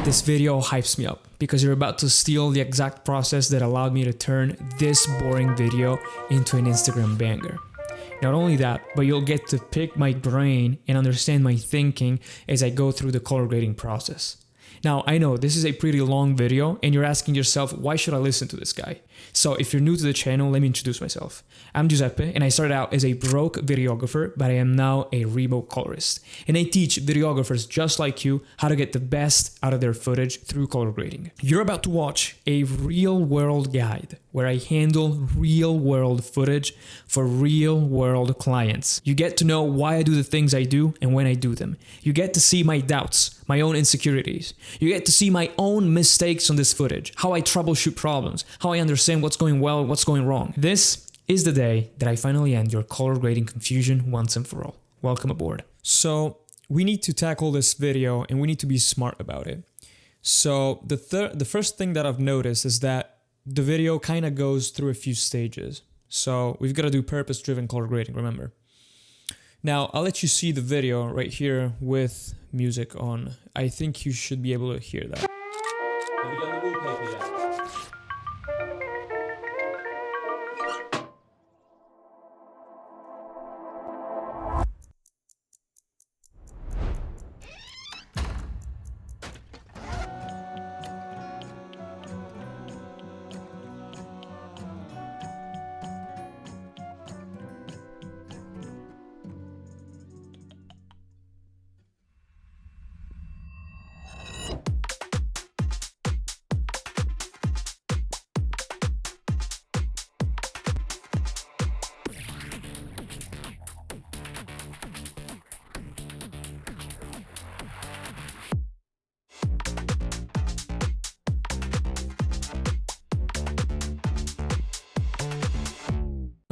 This video hypes me up because you're about to steal the exact process that allowed me to turn this boring video into an Instagram banger. Not only that, but you'll get to pick my brain and understand my thinking as I go through the color grading process. Now, I know this is a pretty long video and you're asking yourself, why should I listen to this guy? So if you're new to the channel, let me introduce myself. I'm Giuseppe and I started out as a broke videographer, but I am now a remote colorist. And I teach videographers just like you how to get the best out of their footage through color grading. You're about to watch a real world guide where I handle real world footage for real world clients. You get to know why I do the things I do and when I do them. You get to see my doubts, my own insecurities. You get to see my own mistakes on this footage, how I troubleshoot problems, how I understand what's going well, what's going wrong. This is the day that I finally end your color grading confusion once and for all. Welcome aboard. So we need to tackle this video and we need to be smart about it. So the first thing that I've noticed is that the video kind of goes through a few stages. So we've got to do purpose-driven color grading, remember. Now, I'll let you see the video right here with music on. I think you should be able to hear that. Have you done the wallpaper yet?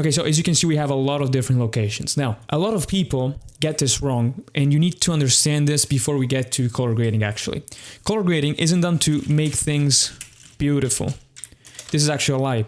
Okay, so as you can see, we have a lot of different locations. Now, a lot of people get this wrong, and you need to understand this before we get to color grading actually. Color grading isn't done to make things beautiful. This is actually a lie.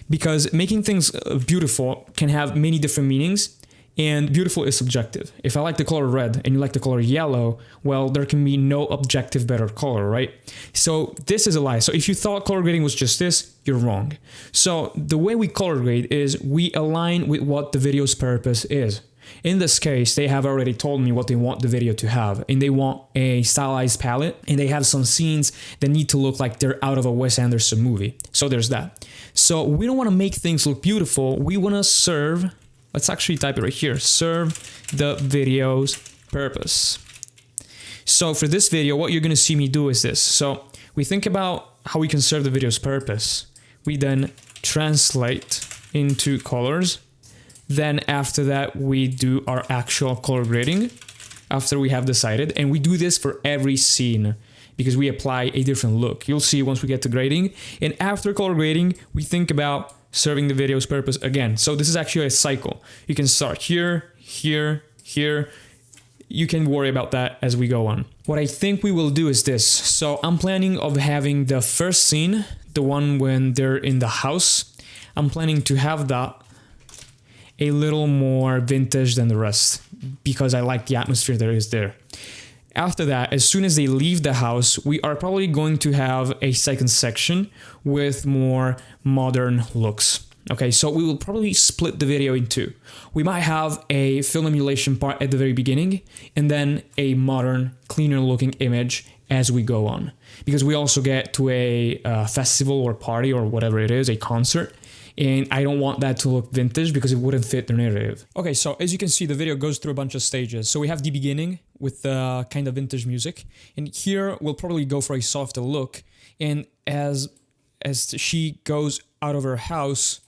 Because making things beautiful can have many different meanings, and beautiful is subjective. If I like the color red and you like the color yellow, well, there can be no objective better color, right? So this is a lie. So if you thought color grading was just this, you're wrong. So the way we color grade is we align with what the video's purpose is. In this case, they have already told me what they want the video to have, and they want a stylized palette, and they have some scenes that need to look like they're out of a Wes Anderson movie. So there's that. So we don't want to make things look beautiful. We want to serve, let's actually type it right here, serve the video's purpose. So for this video, what you're going to see me do is this. So we think about how we can serve the video's purpose. We then translate into colors. Then after that, we do our actual color grading after we have decided. And we do this for every scene because we apply a different look. You'll see once we get to grading. And after color grading, we think about serving the video's purpose again. So this is actually a cycle. You can start here, here, here. You can worry about that as we go on. What I think we will do is this. So I'm planning of having the first scene, the one when they're in the house. I'm planning to have that a little more vintage than the rest because I like the atmosphere that is there. After that, as soon as they leave the house, we are probably going to have a second section with more modern looks. Okay, so we will probably split the video in two. We might have a film emulation part at the very beginning and then a modern, cleaner looking image as we go on. Because we also get to a festival or party or whatever it is, a concert. And I don't want that to look vintage because it wouldn't fit the narrative. Okay, so as you can see, the video goes through a bunch of stages. So we have the beginning with the kind of vintage music. And here we'll probably go for a softer look. And as she goes out of her house,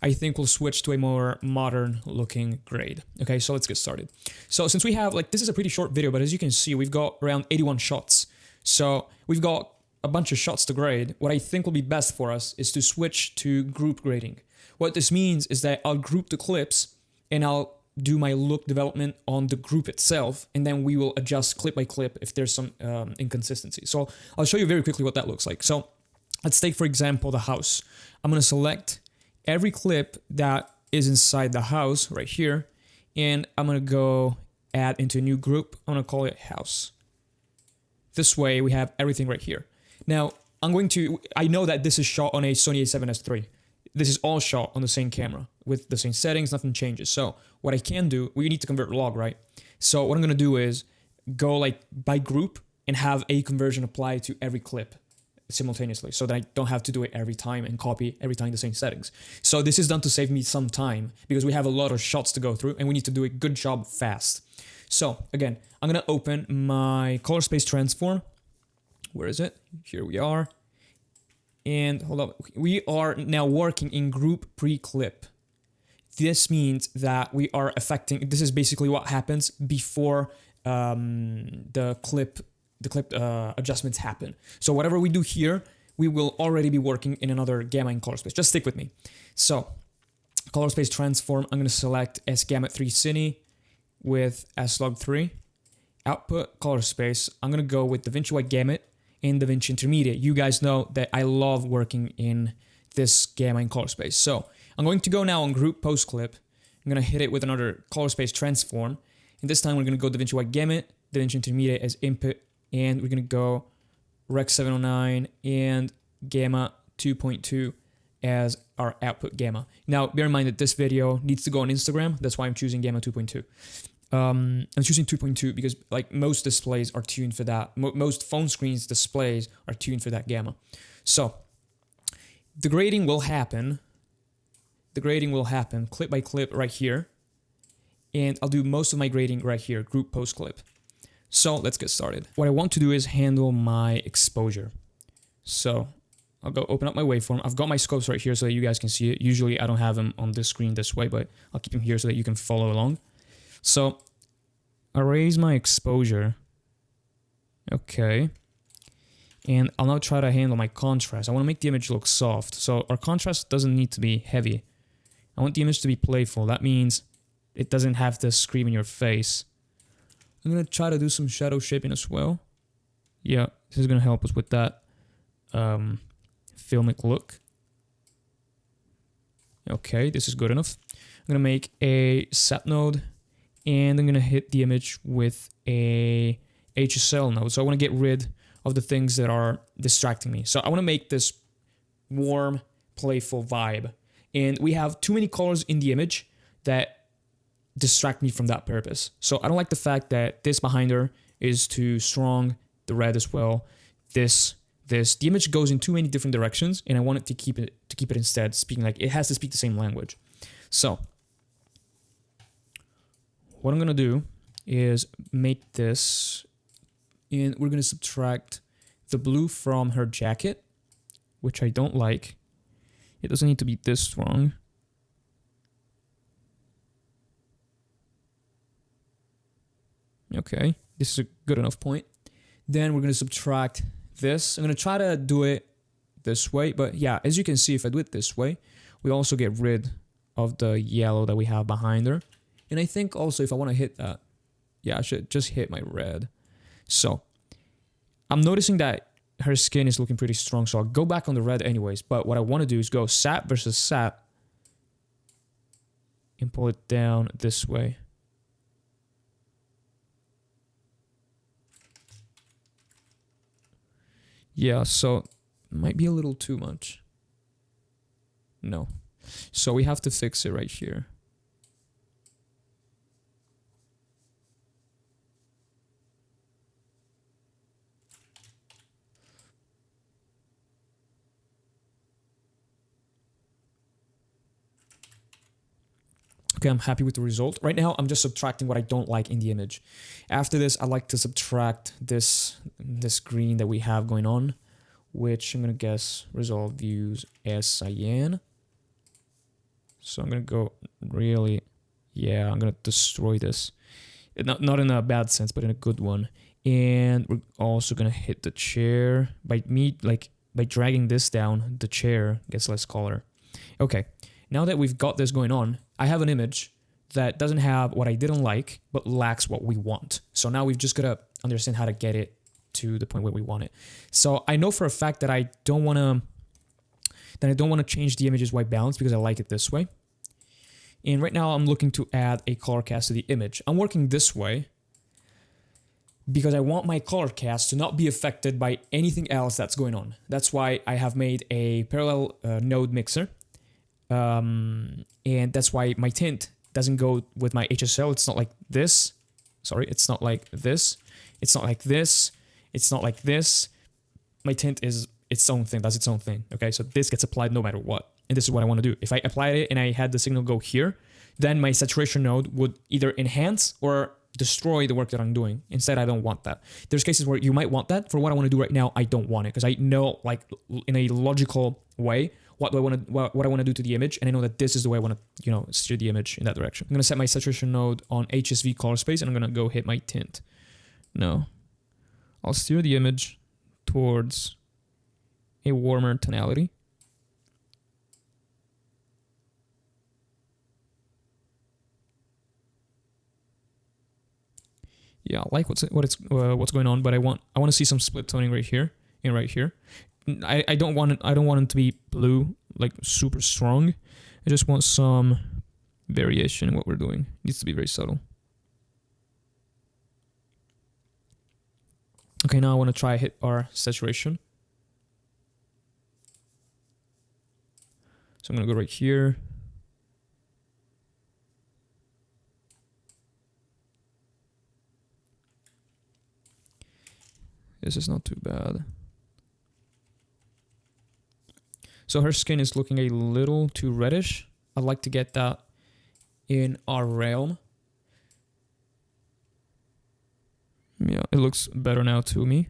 I think we'll switch to a more modern looking grade. Okay, so let's get started. So since we have, this is a pretty short video, but as you can see, we've got around 81 shots. So we've got a bunch of shots to grade. What I think will be best for us is to switch to group grading. What this means is that I'll group the clips and I'll do my look development on the group itself, and then we will adjust clip by clip if there's some inconsistency. So I'll show you very quickly what that looks like. So let's take, for example, the house. I'm going to select every clip that is inside the house right here, and I'm going to go add into a new group. I'm going to call it house. This way we have everything right here. Now, I know that this is shot on a Sony a7S III. This is all shot on the same camera with the same settings, nothing changes. So what I can do, we need to convert log, right? So what I'm gonna do is go like by group and have a conversion apply to every clip simultaneously so that I don't have to do it every time and copy every time the same settings. So this is done to save me some time because we have a lot of shots to go through and we need to do a good job fast. So again, I'm gonna open my color space transform. Where is it? Here we are. And hold up, we are now working in group pre-clip. This means that we are affecting, this is basically what happens before the clip adjustments happen. So whatever we do here, we will already be working in another gamma in color space. Just stick with me. So color space transform, I'm gonna select S gamut 3 cine with S log 3. Output color space, I'm gonna go with DaVinci White gamut and DaVinci Intermediate. You guys know that I love working in this gamma in color space. So I'm going to go now on group post clip. I'm gonna hit it with another color space transform. And this time we're gonna go DaVinci White gamut, DaVinci Intermediate as input, and we're gonna go Rec 709 and Gamma 2.2 as our output gamma. Now, bear in mind that this video needs to go on Instagram. That's why I'm choosing Gamma 2.2. I'm choosing 2.2 because like most displays are tuned for that. Most phone screens displays are tuned for that gamma. So the grading will happen. The grading will happen clip by clip right here. And I'll do most of my grading right here, group post clip. So let's get started. What I want to do is handle my exposure. So I'll go open up my waveform. I've got my scopes right here so that you guys can see it. Usually I don't have them on this screen this way, but I'll keep them here so that you can follow along. So I'll raise my exposure. Okay. And I'll now try to handle my contrast. I want to make the image look soft. So our contrast doesn't need to be heavy. I want the image to be playful. That means it doesn't have to scream in your face. I'm going to try to do some shadow shaping as well. Yeah, this is going to help us with that filmic look. Okay, this is good enough. I'm going to make a sat node and I'm going to hit the image with a HSL node. So I want to get rid of the things that are distracting me. So I want to make this warm, playful vibe. And we have too many colors in the image that distract me from that purpose. So I don't like the fact that this behind her is too strong, the red as well. The image goes in too many different directions, and I want it to keep it instead speaking like it has to speak the same language. So what I'm gonna do is make this, and we're gonna subtract the blue from her jacket, which I don't like. It doesn't need to be this strong. Okay, this is a good enough point. Then we're going to subtract this. I'm going to try to do it this way, but yeah, as you can see, if I do it this way, we also get rid of the yellow that we have behind her. And I think also if I want to hit that, yeah, I should just hit my red. So I'm noticing that her skin is looking pretty strong, so I'll go back on the red anyways. But what I want to do is go sat versus sat and pull it down this way. Yeah, so might be a little too much. No. So we have to fix it right here. Okay, I'm happy with the result. Right now, I'm just subtracting what I don't like in the image. After this, I like to subtract this green that we have going on, which I'm going to guess resolve views as cyan. So I'm going to go really, yeah, I'm going to destroy this. Not in a bad sense, but in a good one. And we're also going to hit the chair. By dragging this down, the chair gets less color. Okay, now that we've got this going on, I have an image that doesn't have what I didn't like, but lacks what we want. So now we've just got to understand how to get it to the point where we want it. So I know for a fact that I don't want to change the image's white balance because I like it this way. And right now I'm looking to add a color cast to the image. I'm working this way because I want my color cast to not be affected by anything else that's going on. That's why I have made a parallel node mixer. And that's why my tint doesn't go with my HSL. It's not like this. Sorry, it's not like this. It's not like this. It's not like this. My tint is its own thing. That's its own thing. Okay, so this gets applied no matter what. And this is what I want to do. If I applied it and I had the signal go here, then my saturation node would either enhance or destroy the work that I'm doing. Instead, I don't want that. There's cases where you might want that. For what I want to do right now, I don't want it because I know, like, in a logical way, what I want to do to the image, and I know that this is the way I want to, steer the image in that direction. I'm gonna set my saturation node on HSV color space, and I'm gonna go hit my tint. No, I'll steer the image towards a warmer tonality. Yeah, I like what's going on, but I want to see some split toning right here and right here. I don't want it to be blue, like super strong. I just want some variation in what we're doing. It needs to be very subtle. Okay, now I want to try hit our saturation. So I'm gonna go right here. This is not too bad. So her skin is looking a little too reddish. I'd like to get that in our realm. Yeah, it looks better now to me.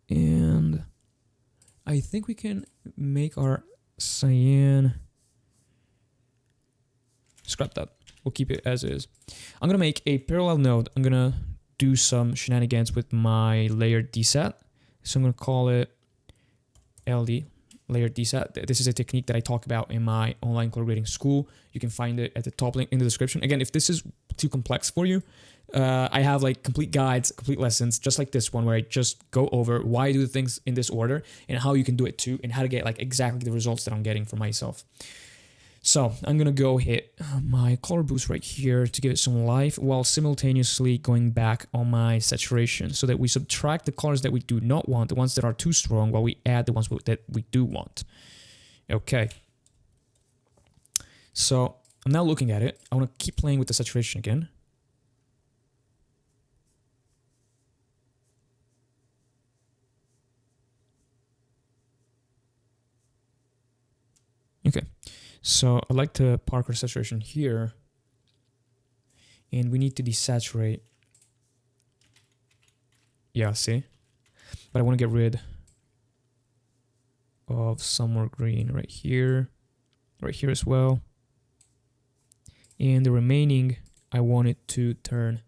And I think we can make our cyan. Scrap that. We'll keep it as is. I'm going to make a parallel node. I'm going to do some shenanigans with my layered desat. So I'm going to call it LD. Layered desat. This is a technique that I talk about in my online color grading school. You can find it at the top link in the description. Again, if this is too complex for you, I have like complete guides, complete lessons, just like this one, where I just go over why I do things in this order and how you can do it too, and how to get like exactly the results that I'm getting for myself. So I'm gonna go hit my color boost right here to give it some life, while simultaneously going back on my saturation, so that we subtract the colors that we do not want, the ones that are too strong, while we add the ones that we do want. Okay. So I'm now looking at it. I want to keep playing with the saturation again. Okay. So I'd like to park our saturation here, and we need to desaturate. Yeah, see? But I want to get rid of some more green right here as well. And the remaining, I want it to turn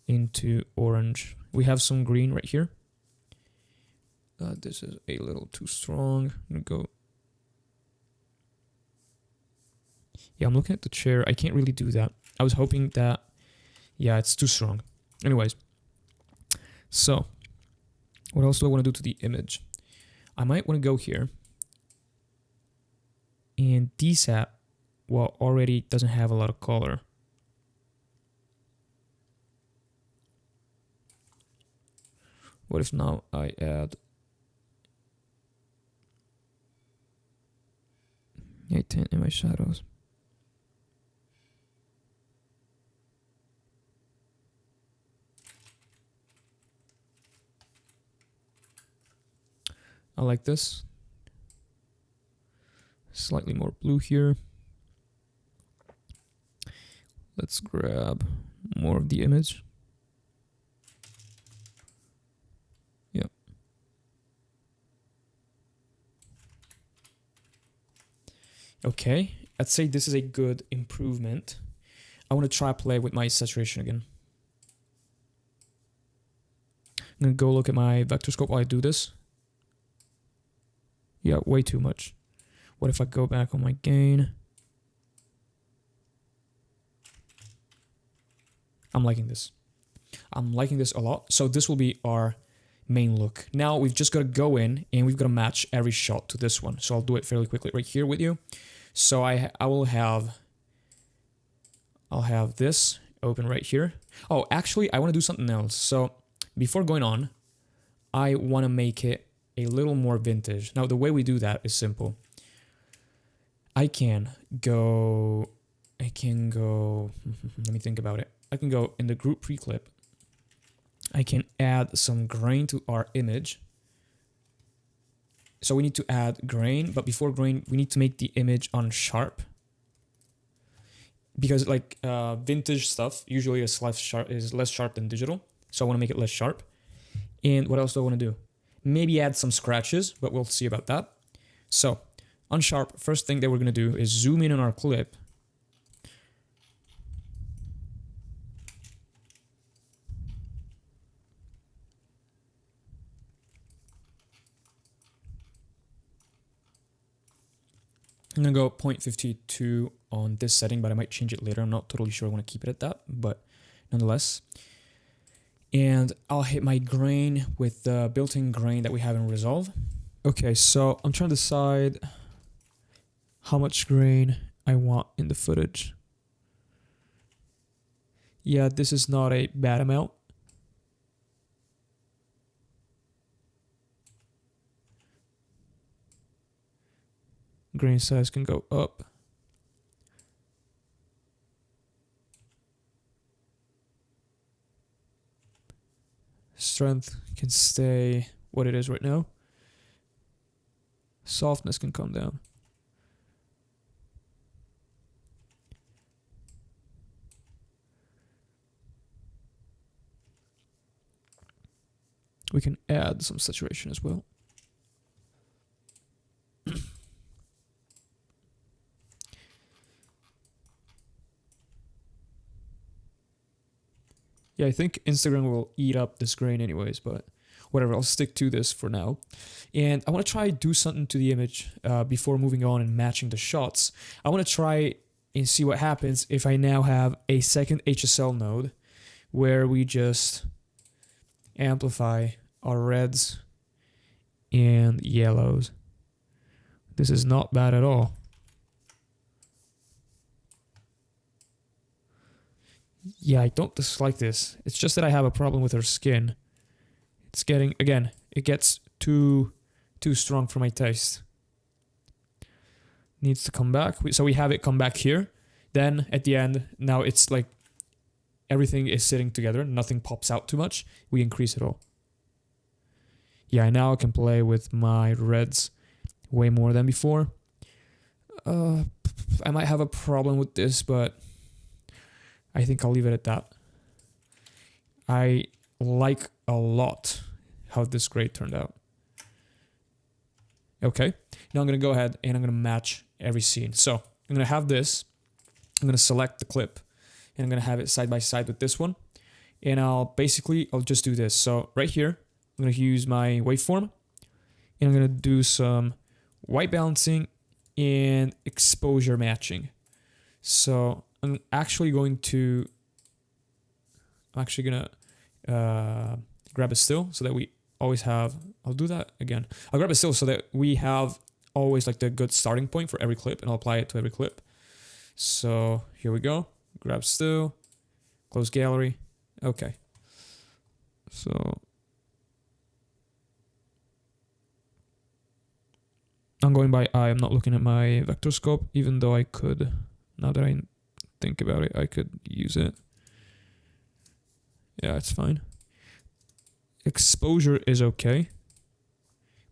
into orange. We have some green right here. This is a little too strong. I'm gonna go. Yeah, I'm looking at the chair. I can't really do that. I was hoping that... Yeah, it's too strong. Anyways. So, what else do I want to do to the image? I might want to go here and desat what already doesn't have a lot of color. What if now I add a tint in my shadows? I like this. Slightly more blue here. Let's grab more of the image. Yep. Okay, I'd say this is a good improvement. I want to try play with my saturation again. I'm going to go look at my vector scope while I do this. Yeah, way too much. What if I go back on my gain? I'm liking this. I'm liking this a lot. So this will be our main look. Now we've just got to go in and we've got to match every shot to this one. So I'll do it fairly quickly right here with you. So I'll have this. open right here. Oh, actually, I want to do something else. So before going on, I want to make it a little more vintage. Now, the way we do that is simple. I can go, let me think about it. I can go in the group pre-clip. I can add some grain to our image. So we need to add grain, but before grain, we need to make the image unsharp. Because like vintage stuff usually is less sharp than digital. So I want to make it less sharp. And what else do I want to do? Maybe add some scratches, but we'll see about that. So unsharp, first thing that we're going to do is zoom in on our clip. I'm going to go 0.52 on this setting, but I might change it later. I'm not totally sure I want to keep it at that, but nonetheless. And I'll hit my grain with the built-in grain that we have in Resolve. Okay, so I'm trying to decide how much grain I want in the footage. Yeah, this is not a bad amount. Grain size can go up. Strength can stay what it is right now. Softness can come down. We can add some saturation as well. Yeah, I think Instagram will eat up this grain anyways, but whatever, I'll stick to this for now. And I want to try do something to the image before moving on and matching the shots. I want to try and see what happens if I now have a second HSL node where we just amplify our reds and yellows. This is not bad at all. Yeah, I don't dislike this. It's just that I have a problem with her skin. It's getting, again, it gets too strong for my taste. Needs to come back. So we have it come back here. Then at the end, now it's like everything is sitting together. Nothing pops out too much. We increase it all. Yeah, now I can play with my reds way more than before. I might have a problem with this, but I think I'll leave it at that. I like a lot how this gray turned out. Okay, now I'm going to go ahead and I'm going to match every scene. So I'm going to have this. I'm going to select the clip and I'm going to have it side by side with this one. And I'll just do this. So right here, I'm going to use my waveform and I'm going to do some white balancing and exposure matching. So I'm actually going to grab a still so that we always have, I'll do that again. I'll grab a still so that we have always like the good starting point for every clip and I'll apply it to every clip. So here we go. Grab still, close gallery. Okay. So I'm going by eye. I'm not looking at my vector scope, even though I could, now that I think about it, I could use it. Yeah, it's fine. Exposure is okay.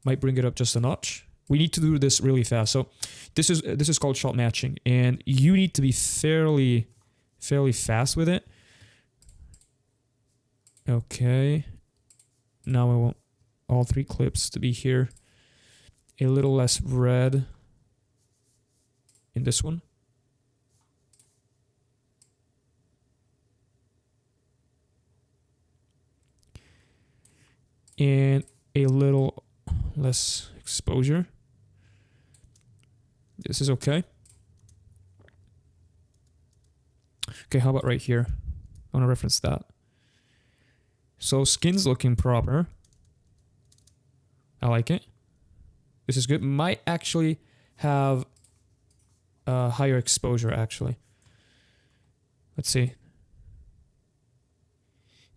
Might bring it up just a notch. We need to do this really fast. So this is called shot matching, and you need to be fairly fast with it. Okay. Now I want all three clips to be here. A little less red in this one. And a little less exposure. This is okay. Okay, how about right here? I want to reference that. So skin's looking proper. I like it. This is good. Might actually have a higher exposure actually. Let's see.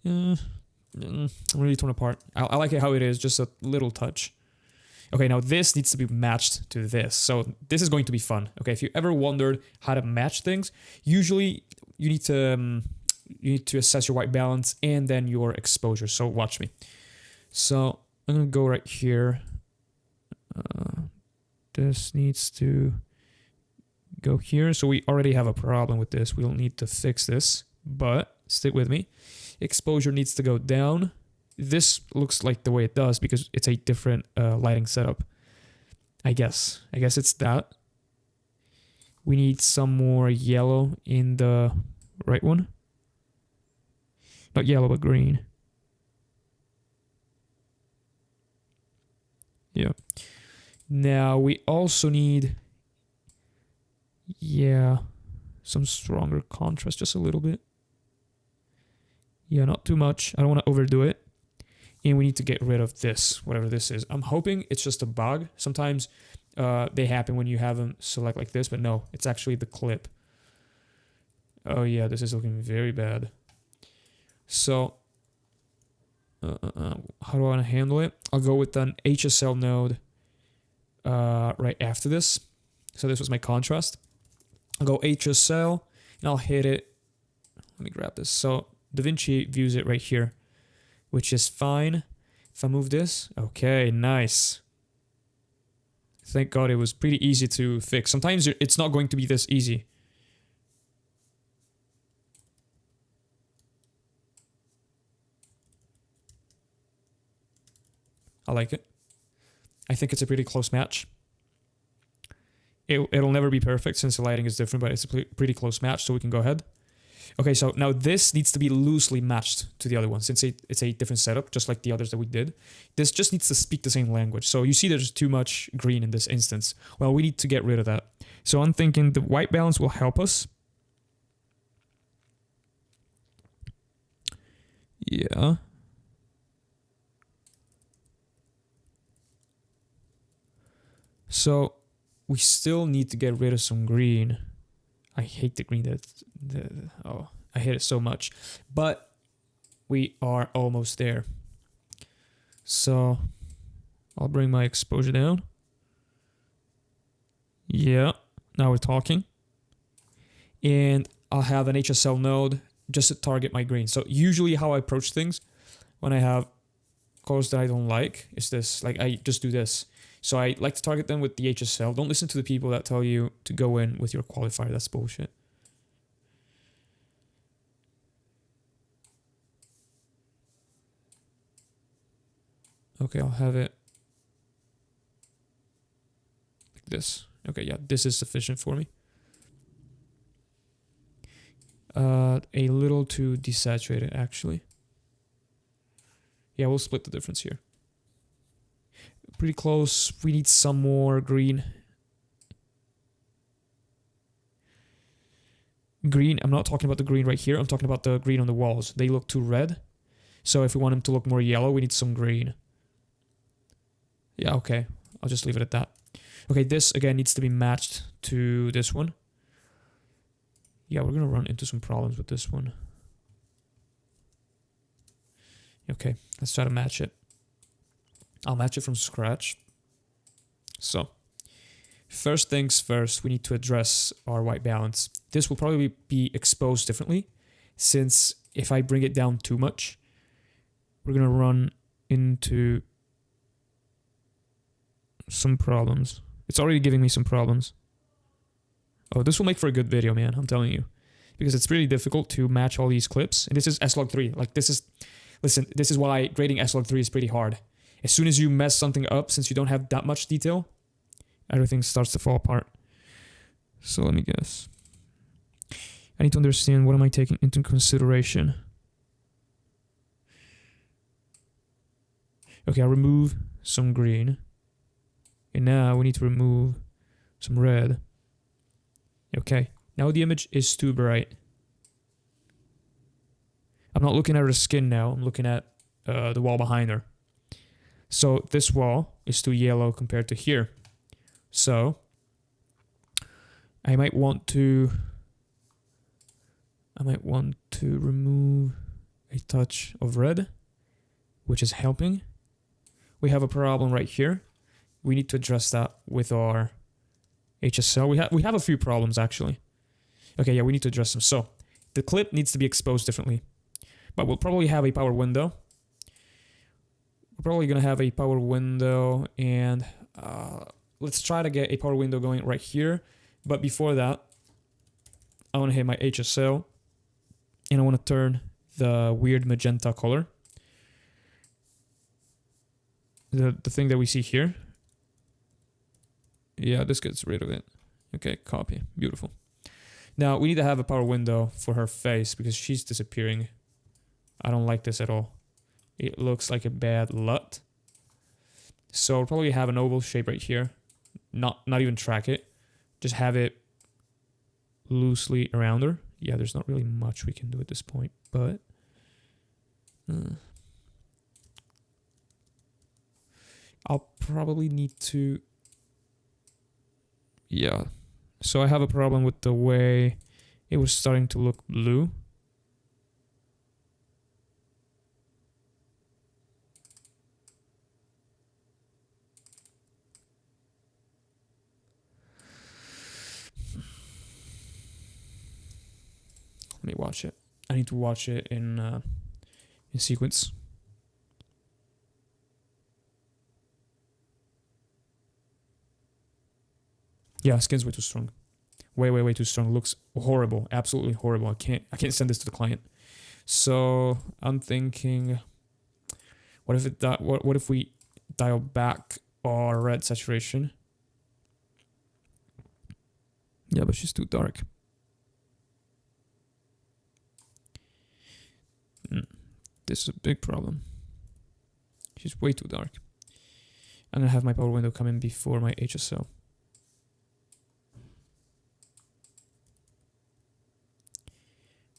I'm really torn apart. I like it how it is, just a little touch. Okay, now this needs to be matched to this. So this is going to be fun. Okay, if you ever wondered how to match things, usually you need to assess your white balance and then your exposure. So watch me. So I'm gonna go right here. This needs to go here. So we already have a problem with this. We'll need to fix this, but stick with me. Exposure needs to go down. This looks like the way it does because it's a different lighting setup. I guess it's that. We need some more yellow in the right one. Not yellow, but green. Yeah. Now we also need, some stronger contrast, just a little bit. Yeah, not too much. I don't want to overdo it. And we need to get rid of this, whatever this is. I'm hoping it's just a bug. Sometimes they happen when you have them select like this, but no, it's actually the clip. Oh yeah, this is looking very bad. So, how do I want to handle it? I'll go with an HSL node right after this. So this was my contrast. I'll go HSL and I'll hit it. Let me grab this. So DaVinci views it right here, which is fine. If I move this, okay, nice. Thank God it was pretty easy to fix. Sometimes it's not going to be this easy. I like it. I think it's a pretty close match. It'll never be perfect since the lighting is different, but it's a pretty close match, so we can go ahead. Okay, so now this needs to be loosely matched to the other one since it's a different setup, just like the others that we did. This just needs to speak the same language. So you see there's too much green in this instance. Well, we need to get rid of that. So I'm thinking the white balance will help us. Yeah. So we still need to get rid of some green. I hate the green. I hate it so much. But we are almost there. So I'll bring my exposure down. Yeah, now we're talking. And I'll have an HSL node just to target my green. So usually how I approach things when I have colors that I don't like is this. Like I just do this. So I like to target them with the HSL. Don't listen to the people that tell you to go in with your qualifier. That's bullshit. Okay, I'll have it like this. Okay, yeah, this is sufficient for me. A little too desaturated, actually. Yeah, we'll split the difference here. Pretty close. We need some more green. Green, I'm not talking about the green right here. I'm talking about the green on the walls. They look too red. So if we want them to look more yellow, we need some green. Yeah, okay. I'll just leave it at that. Okay, this again needs to be matched to this one. Yeah, we're gonna run into some problems with this one. Okay, let's try to match it. I'll match it from scratch. So, first things first, we need to address our white balance. This will probably be exposed differently, since if I bring it down too much, we're gonna run into some problems. It's already giving me some problems. Oh, this will make for a good video, man, I'm telling you. Because it's really difficult to match all these clips. And this is S-Log3. Like, this is... Listen, this is why grading S-Log3 is pretty hard. As soon as you mess something up, since you don't have that much detail, everything starts to fall apart. So let me guess. I need to understand what am I taking into consideration. Okay, I'll remove some green. And now we need to remove some red. Okay, now the image is too bright. I'm not looking at her skin now, I'm looking at the wall behind her. So this wall is too yellow compared to here. So I might want to remove a touch of red, which is helping. We have a problem right here. We need to address that with our HSL. We have a few problems actually. Okay, yeah, we need to address them. So the clip needs to be exposed differently, but we'll probably have a power window. We're probably gonna have a power window, and let's try to get a power window going right here. But before that, I want to hit my HSL, and I want to turn the weird magenta color. The thing that we see here. Yeah, this gets rid of it. Okay, copy. Beautiful. Now, we need to have a power window for her face because she's disappearing. I don't like this at all. It looks like a bad LUT. So we'll probably have an oval shape right here. Not even track it. Just have it loosely around her. Yeah, there's not really much we can do at this point, but... I'll probably need to... Yeah. So I have a problem with the way it was starting to look blue. Let me watch it. I need to watch it in sequence. Yeah, skin's way too strong. Way too strong. Looks horrible. Absolutely horrible. I can't send this to the client. So I'm thinking, what if we dial back our red saturation? Yeah, but she's too dark. This is a big problem. She's way too dark. I'm gonna have my power window come in before my HSL.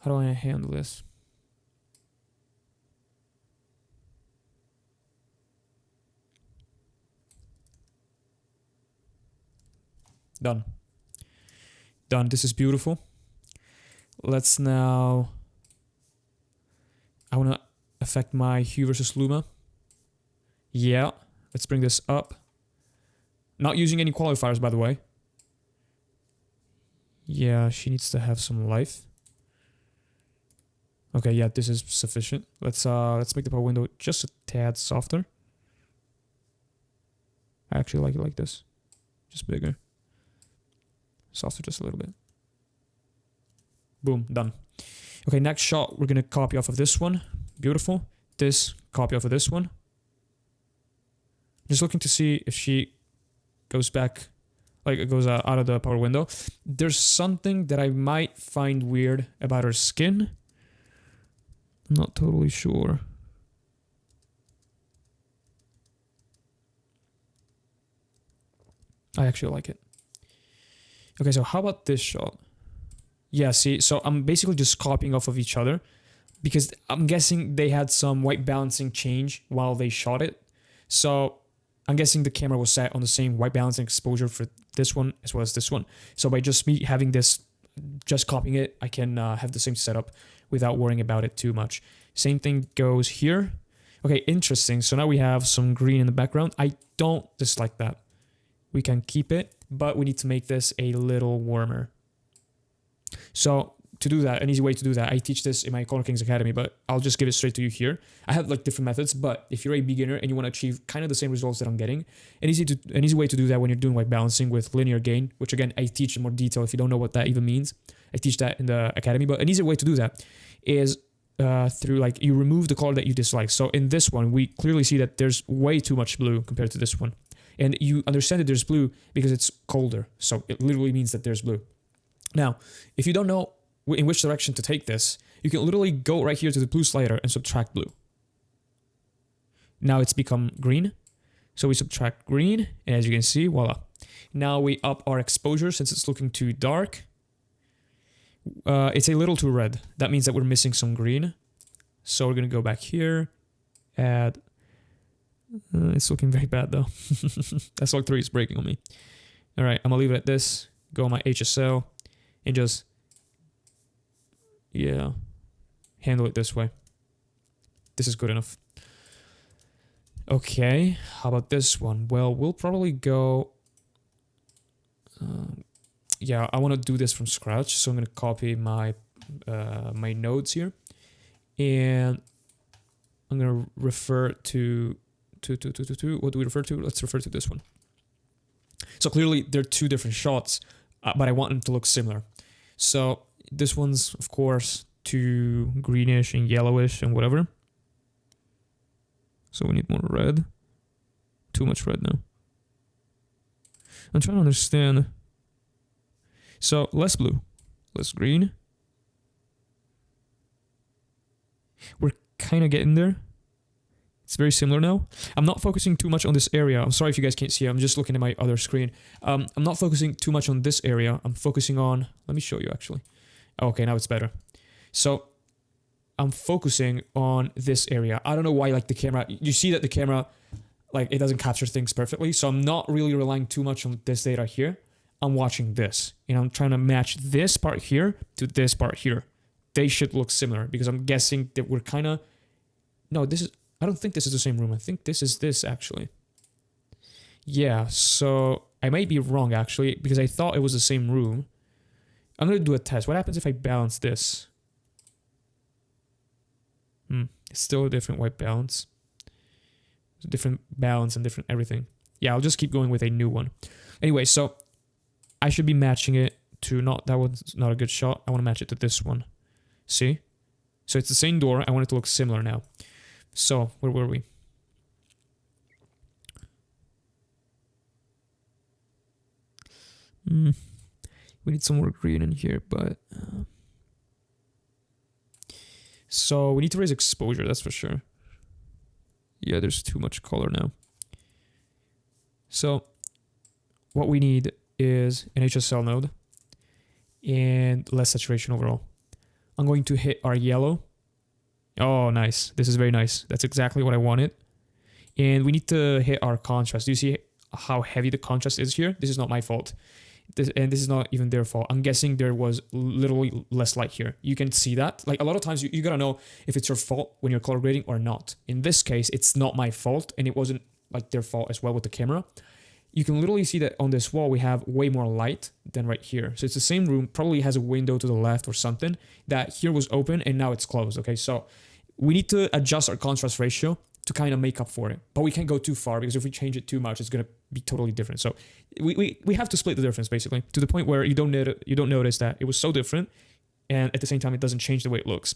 How do I handle this? Done. Done. This is beautiful. Let's now... I want to affect my hue versus luma. Yeah. Let's bring this up. Not using any qualifiers, by the way. Yeah, she needs to have some life. Okay, yeah, this is sufficient. Let's make the power window just a tad softer. I actually like it like this. Just bigger. Softer just a little bit. Boom, done. Okay, next shot, we're gonna copy off of this one. Beautiful. This, copy off of this one. Just looking to see if she goes back, like it goes out of the power window. There's something that I might find weird about her skin. I'm not totally sure. I actually like it. Okay, so how about this shot? Yeah, see, so I'm basically just copying off of each other because I'm guessing they had some white balancing change while they shot it. So I'm guessing the camera was set on the same white balancing exposure for this one as well as this one. So by just me having this, just copying it, I can have the same setup without worrying about it too much. Same thing goes here. Okay, interesting. So now we have some green in the background. I don't dislike that. We can keep it, but we need to make this a little warmer. So to do that, an easy way to do that, I teach this in my Color Kings Academy, but I'll just give it straight to you here. I have like different methods, but if you're a beginner and you want to achieve kind of the same results that I'm getting, an easy way to do that when you're doing white balancing with linear gain, which again, I teach in more detail if you don't know what that even means. I teach that in the Academy, but an easy way to do that is through like you remove the color that you dislike. So in this one, we clearly see that there's way too much blue compared to this one. And you understand that there's blue because it's colder. So it literally means that there's blue. Now, if you don't know in which direction to take this, you can literally go right here to the blue slider and subtract blue. Now it's become green. So we subtract green, and as you can see, voila. Now we up our exposure since it's looking too dark. It's a little too red. That means that we're missing some green. So we're going to go back here, add... it's looking very bad though. SLOG 3 is breaking on me. All right, I'm going to leave it at this. Go on my HSL and just, yeah, handle it this way. This is good enough. Okay, how about this one? Well, we'll probably go... yeah, I want to do this from scratch, so I'm going to copy my my nodes here. And I'm going to refer to... What do we refer to? Let's refer to this one. So clearly, they're two different shots, but I want them to look similar. So this one's, of course, too greenish and yellowish and whatever. So we need more red. Too much red now. I'm trying to understand. So less blue, less green. We're kind of getting there. It's very similar now. I'm not focusing too much on this area. I'm sorry if you guys can't see. I'm just looking at my other screen. I'm not focusing too much on this area. I'm focusing on... Let me show you, actually. Okay, now it's better. So I'm focusing on this area. I don't know why, like, the camera... You see that the camera, like, it doesn't capture things perfectly. So I'm not really relying too much on this data here. I'm watching this. And I'm trying to match this part here to this part here. They should look similar because I'm guessing that we're kind of... No, this is... I don't think this is the same room. I think this is this, actually. Yeah, so I might be wrong, actually, because I thought it was the same room. I'm going to do a test. What happens if I balance this? It's still a different white balance. It's a different balance and different everything. Yeah, I'll just keep going with a new one. Anyway, so I should be matching it to not... That one's not a good shot. I want to match it to this one. See? So it's the same door. I want it to look similar now. So, where were we? We need some more green in here, but... So, we need to raise exposure, that's for sure. Yeah, there's too much color now. So, what we need is an HSL node and less saturation overall. I'm going to hit our yellow. Oh, nice. This is very nice. That's exactly what I wanted. And we need to hit our contrast. Do you see how heavy the contrast is here? This is not my fault. This is not even their fault. I'm guessing there was literally less light here. You can see that. Like, a lot of times you gotta know if it's your fault when you're color grading or not. In this case, it's not my fault, and it wasn't like their fault as well with the camera. You can literally see that on this wall we have way more light than right here. So it's the same room, probably has a window to the left or something that here was open and now it's closed. Okay, so we need to adjust our contrast ratio to kind of make up for it, but we can't go too far because if we change it too much, it's gonna be totally different. So we have to split the difference basically to the point where you don't notice that it was so different, and at the same time it doesn't change the way it looks.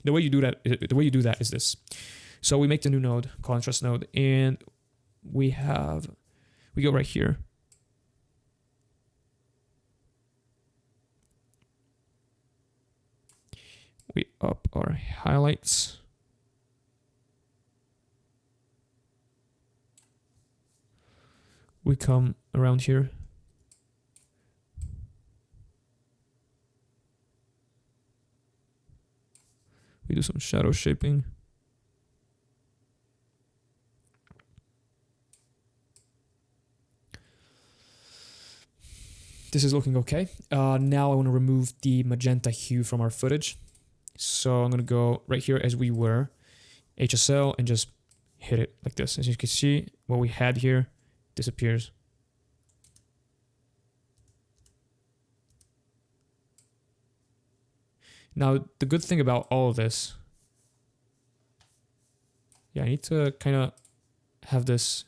The way you do that is this. So we make the new node, contrast node, and we go right here. We up our highlights. We come around here. We do some shadow shaping. This is looking okay. Now I want to remove the magenta hue from our footage. So I'm going to go right here as we were, HSL, and just hit it like this. As you can see, what we had here disappears. Now, the good thing about all of this, yeah, I need to kind of have this,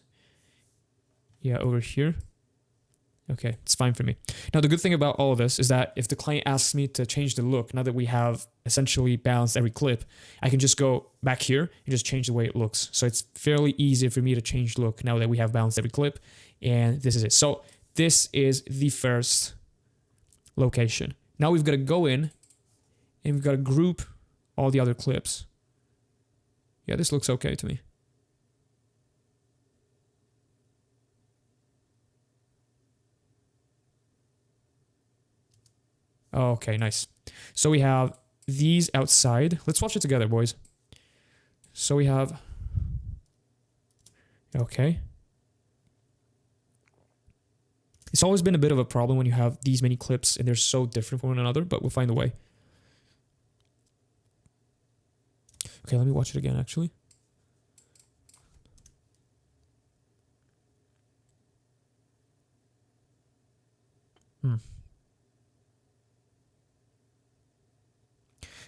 yeah, over here. Okay, it's fine for me. Now, the good thing about all of this is that if the client asks me to change the look, now that we have essentially balanced every clip, I can just go back here and just change the way it looks. So it's fairly easy for me to change look now that we have balanced every clip. And this is it. So this is the first location. Now we've got to go in and we've got to group all the other clips. Yeah, this looks okay to me. Okay, nice. So we have these outside. Let's watch it together, boys. So we have... Okay. It's always been a bit of a problem when you have these many clips and they're so different from one another, but we'll find a way. Okay, let me watch it again, actually.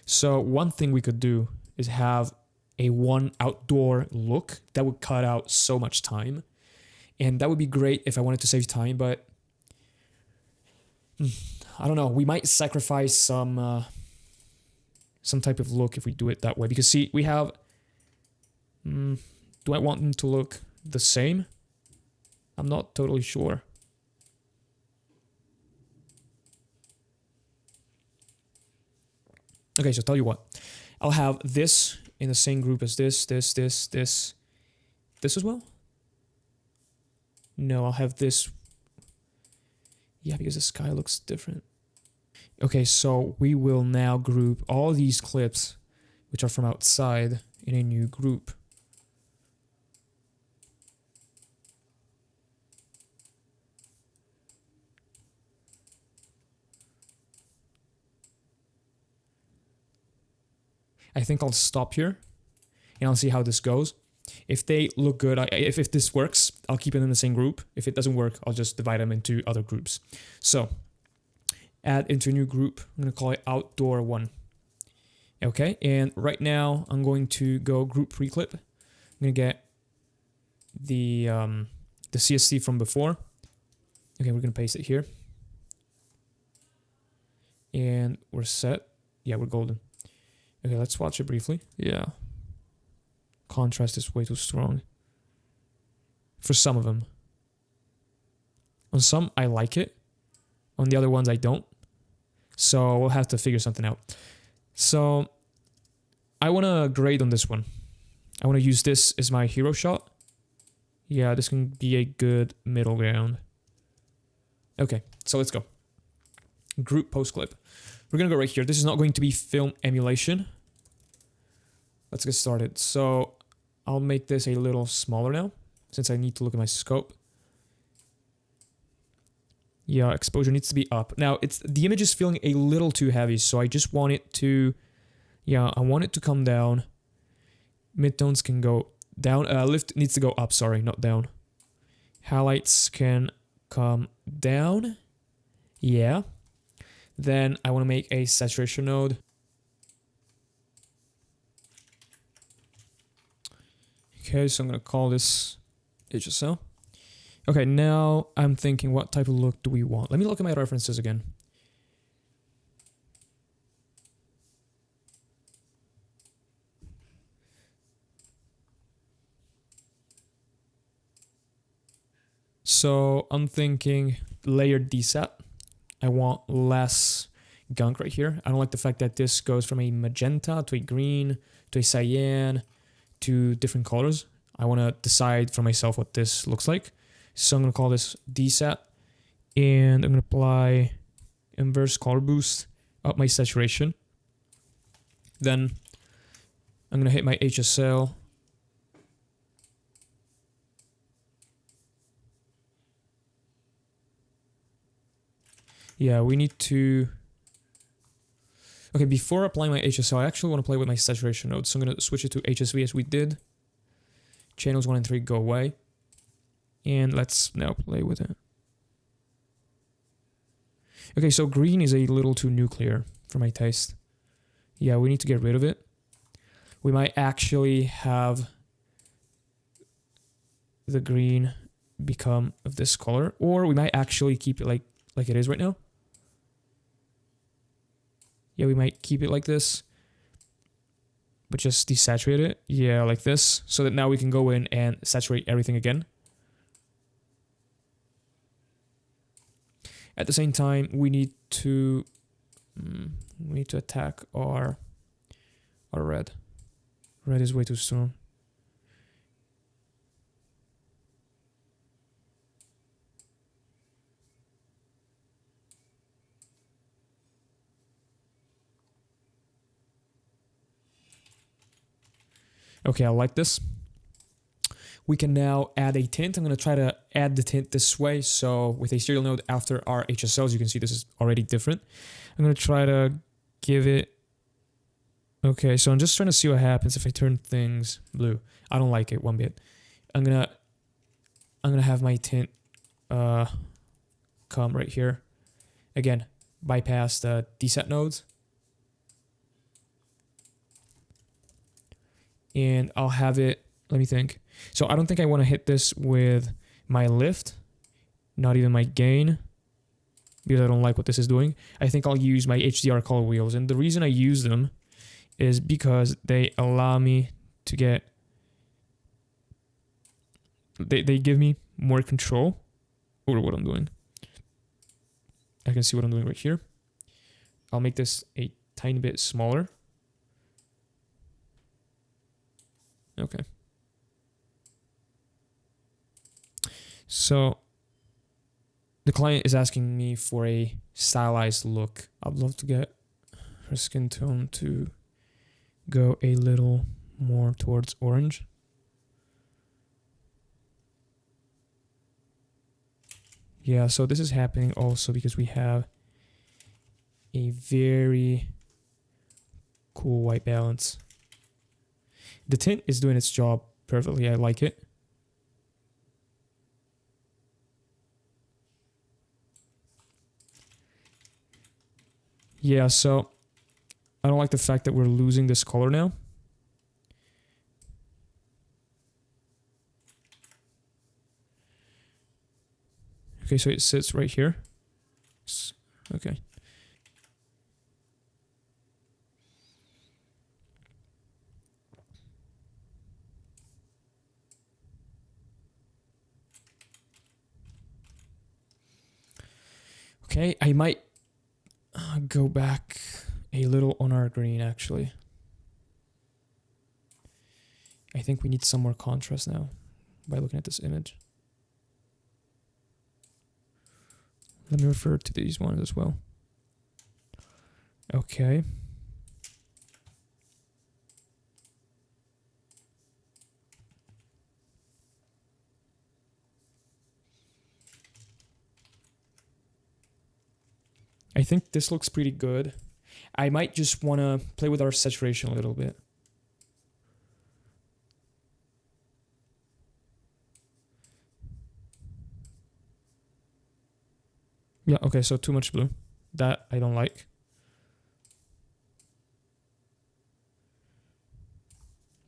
So one thing we could do is have a one outdoor look that would cut out so much time. And that would be great if I wanted to save time, but I don't know. We might sacrifice some type of look if we do it that way. Because see, we have... do I want them to look the same? I'm not totally sure. Okay, so tell you what. I'll have this in the same group as this as well? No, I'll have this. Yeah, because the sky looks different. Okay, so we will now group all these clips, which are from outside, in a new group. I think I'll stop here and I'll see how this goes. If they look good, if this works, I'll keep it in the same group. If it doesn't work, I'll just divide them into other groups. So, add into a new group. I'm going to call it Outdoor 1. Okay, and right now I'm going to go group preclip. I'm going to get the CSC from before. Okay, we're going to paste it here. And we're set. Yeah, we're golden. Okay, let's watch it briefly. Yeah. Contrast is way too strong. For some of them. On some, I like it. On the other ones, I don't. So we'll have to figure something out. So I want to grade on this one. I want to use this as my hero shot. Yeah, this can be a good middle ground. Okay, so let's go. Group post clip. We're going to go right here. This is not going to be film emulation. Let's get started. So I'll make this a little smaller now, since I need to look at my scope. Yeah, exposure needs to be up. Now, the image is feeling a little too heavy, so I just want it to... Yeah, I want it to come down. Midtones can go down. Lift needs to go up, sorry, not down. Highlights can come down. Yeah. Then I want to make a saturation node. Okay, so I'm going to call this HSL. Okay, now I'm thinking, what type of look do we want? Let me look at my references again. So I'm thinking layered desat. I want less gunk right here. I don't like the fact that this goes from a magenta to a green to a cyan to different colors. I want to decide for myself what this looks like. So I'm going to call this desat. And I'm going to apply inverse color boost, up my saturation. Then I'm going to hit my HSL. Yeah, we need to... Okay, before applying my HSL, I actually want to play with my saturation node. So I'm going to switch it to HSV as we did. Channels 1 and 3 go away. And let's now play with it. Okay, so green is a little too nuclear for my taste. Yeah, we need to get rid of it. We might actually have the green become of this color. Or we might actually keep it like it is right now. Yeah, we might keep it like this, but just desaturate it. Yeah, like this, so that now we can go in and saturate everything again. At the same time, we need to attack our red. Red is way too strong. Okay, I like this. We can now add a tint. I'm going to try to add the tint this way. So with a serial node after our HSLs, you can see this is already different. I'm going to try to give it Okay, so I'm just trying to see what happens if I turn things blue. I don't like it one bit. I'm gonna have my tint come right here. Again, bypass the desat nodes. And I'll have it, let me think. So I don't think I want to hit this with my lift, not even my gain, because I don't like what this is doing. I think I'll use my HDR color wheels. And the reason I use them is because they allow me to get, they give me more control over what I'm doing. I can see what I'm doing right here. I'll make this a tiny bit smaller. Okay. So the client is asking me for a stylized look. I'd love to get her skin tone to go a little more towards orange. Yeah, so this is happening also because we have a very cool white balance. The tint is doing its job perfectly. I like it. Yeah, so I don't like the fact that we're losing this color now. Okay, so it sits right here. Okay. Okay, I might go back a little on our green, actually. I think we need some more contrast now by looking at this image. Let me refer to these ones as well. Okay. I think this looks pretty good. I might just want to play with our saturation a little bit. Yeah, okay, so too much blue. That I don't like.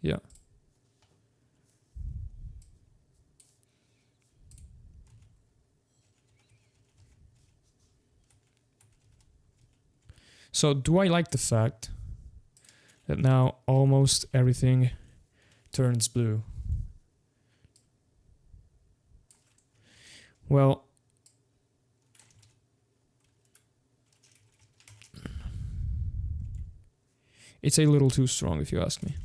Yeah. So do I like the fact that now almost everything turns blue? Well, it's a little too strong if you ask me.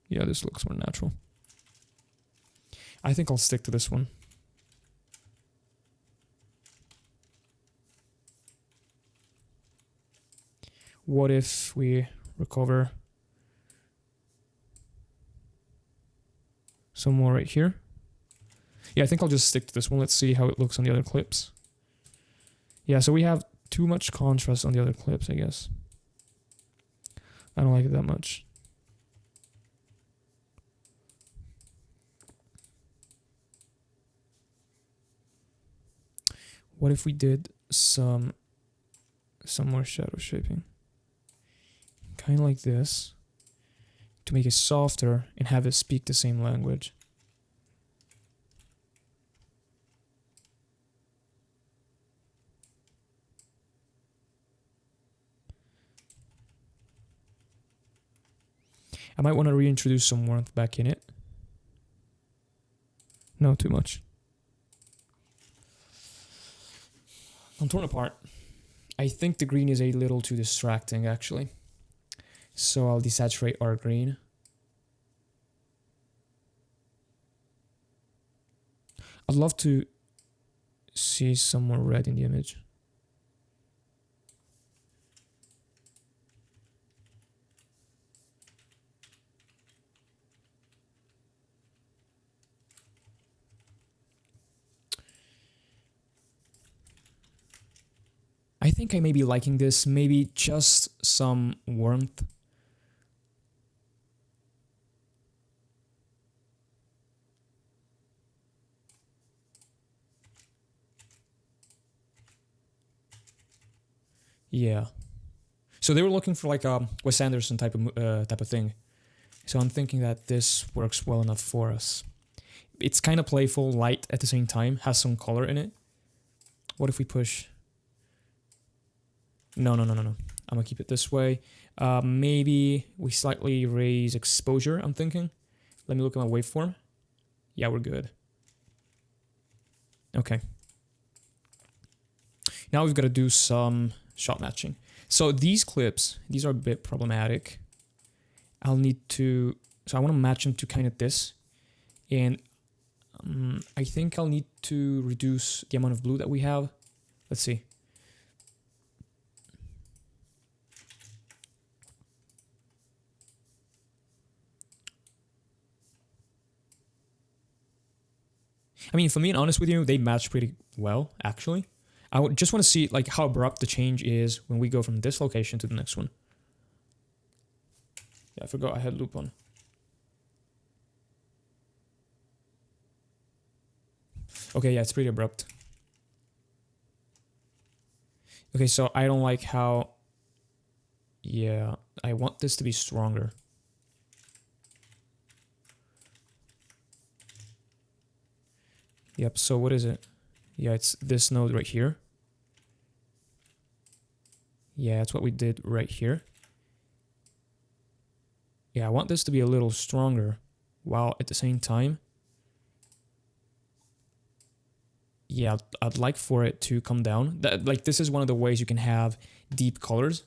Yeah, this looks more natural. I think I'll stick to this one. What if we recover some more right here? Yeah, I think I'll just stick to this one. Let's see how it looks on the other clips. Yeah, so we have too much contrast on the other clips, I guess. I don't like it that much. What if we did some more shadow shaping? Kind of like this, to make it softer and have it speak the same language. I might want to reintroduce some warmth back in it. No, too much. I'm torn apart. I think the green is a little too distracting, actually. So I'll desaturate our green. I'd love to see some more red in the image. think I may be liking this. Maybe just some warmth. Yeah. So they were looking for like a Wes Anderson type of thing. So I'm thinking that this works well enough for us. It's kind of playful, light at the same time, has some color in it. What if we push? No. I'm gonna keep it this way. Maybe we slightly raise exposure, I'm thinking. Let me look at my waveform. Yeah, we're good. Okay. Now we've got to do some shot matching. So these clips, these are a bit problematic. I'll need to, so I want to match them to kind of this. And I think I'll need to reduce the amount of blue that we have. Let's see. I mean, if I'm being honest with you, they match pretty well, actually. I would just want to see like how abrupt the change is when we go from this location to the next one. Yeah, I forgot I had loop on. Okay, yeah, it's pretty abrupt. Okay, so I don't like how... Yeah, I want this to be stronger. Yep, so what is it? Yeah, it's this node right here. Yeah, that's what we did right here. Yeah, I want this to be a little stronger, while at the same time... Yeah, I'd like for it to come down. Like, this is one of the ways you can have deep colors.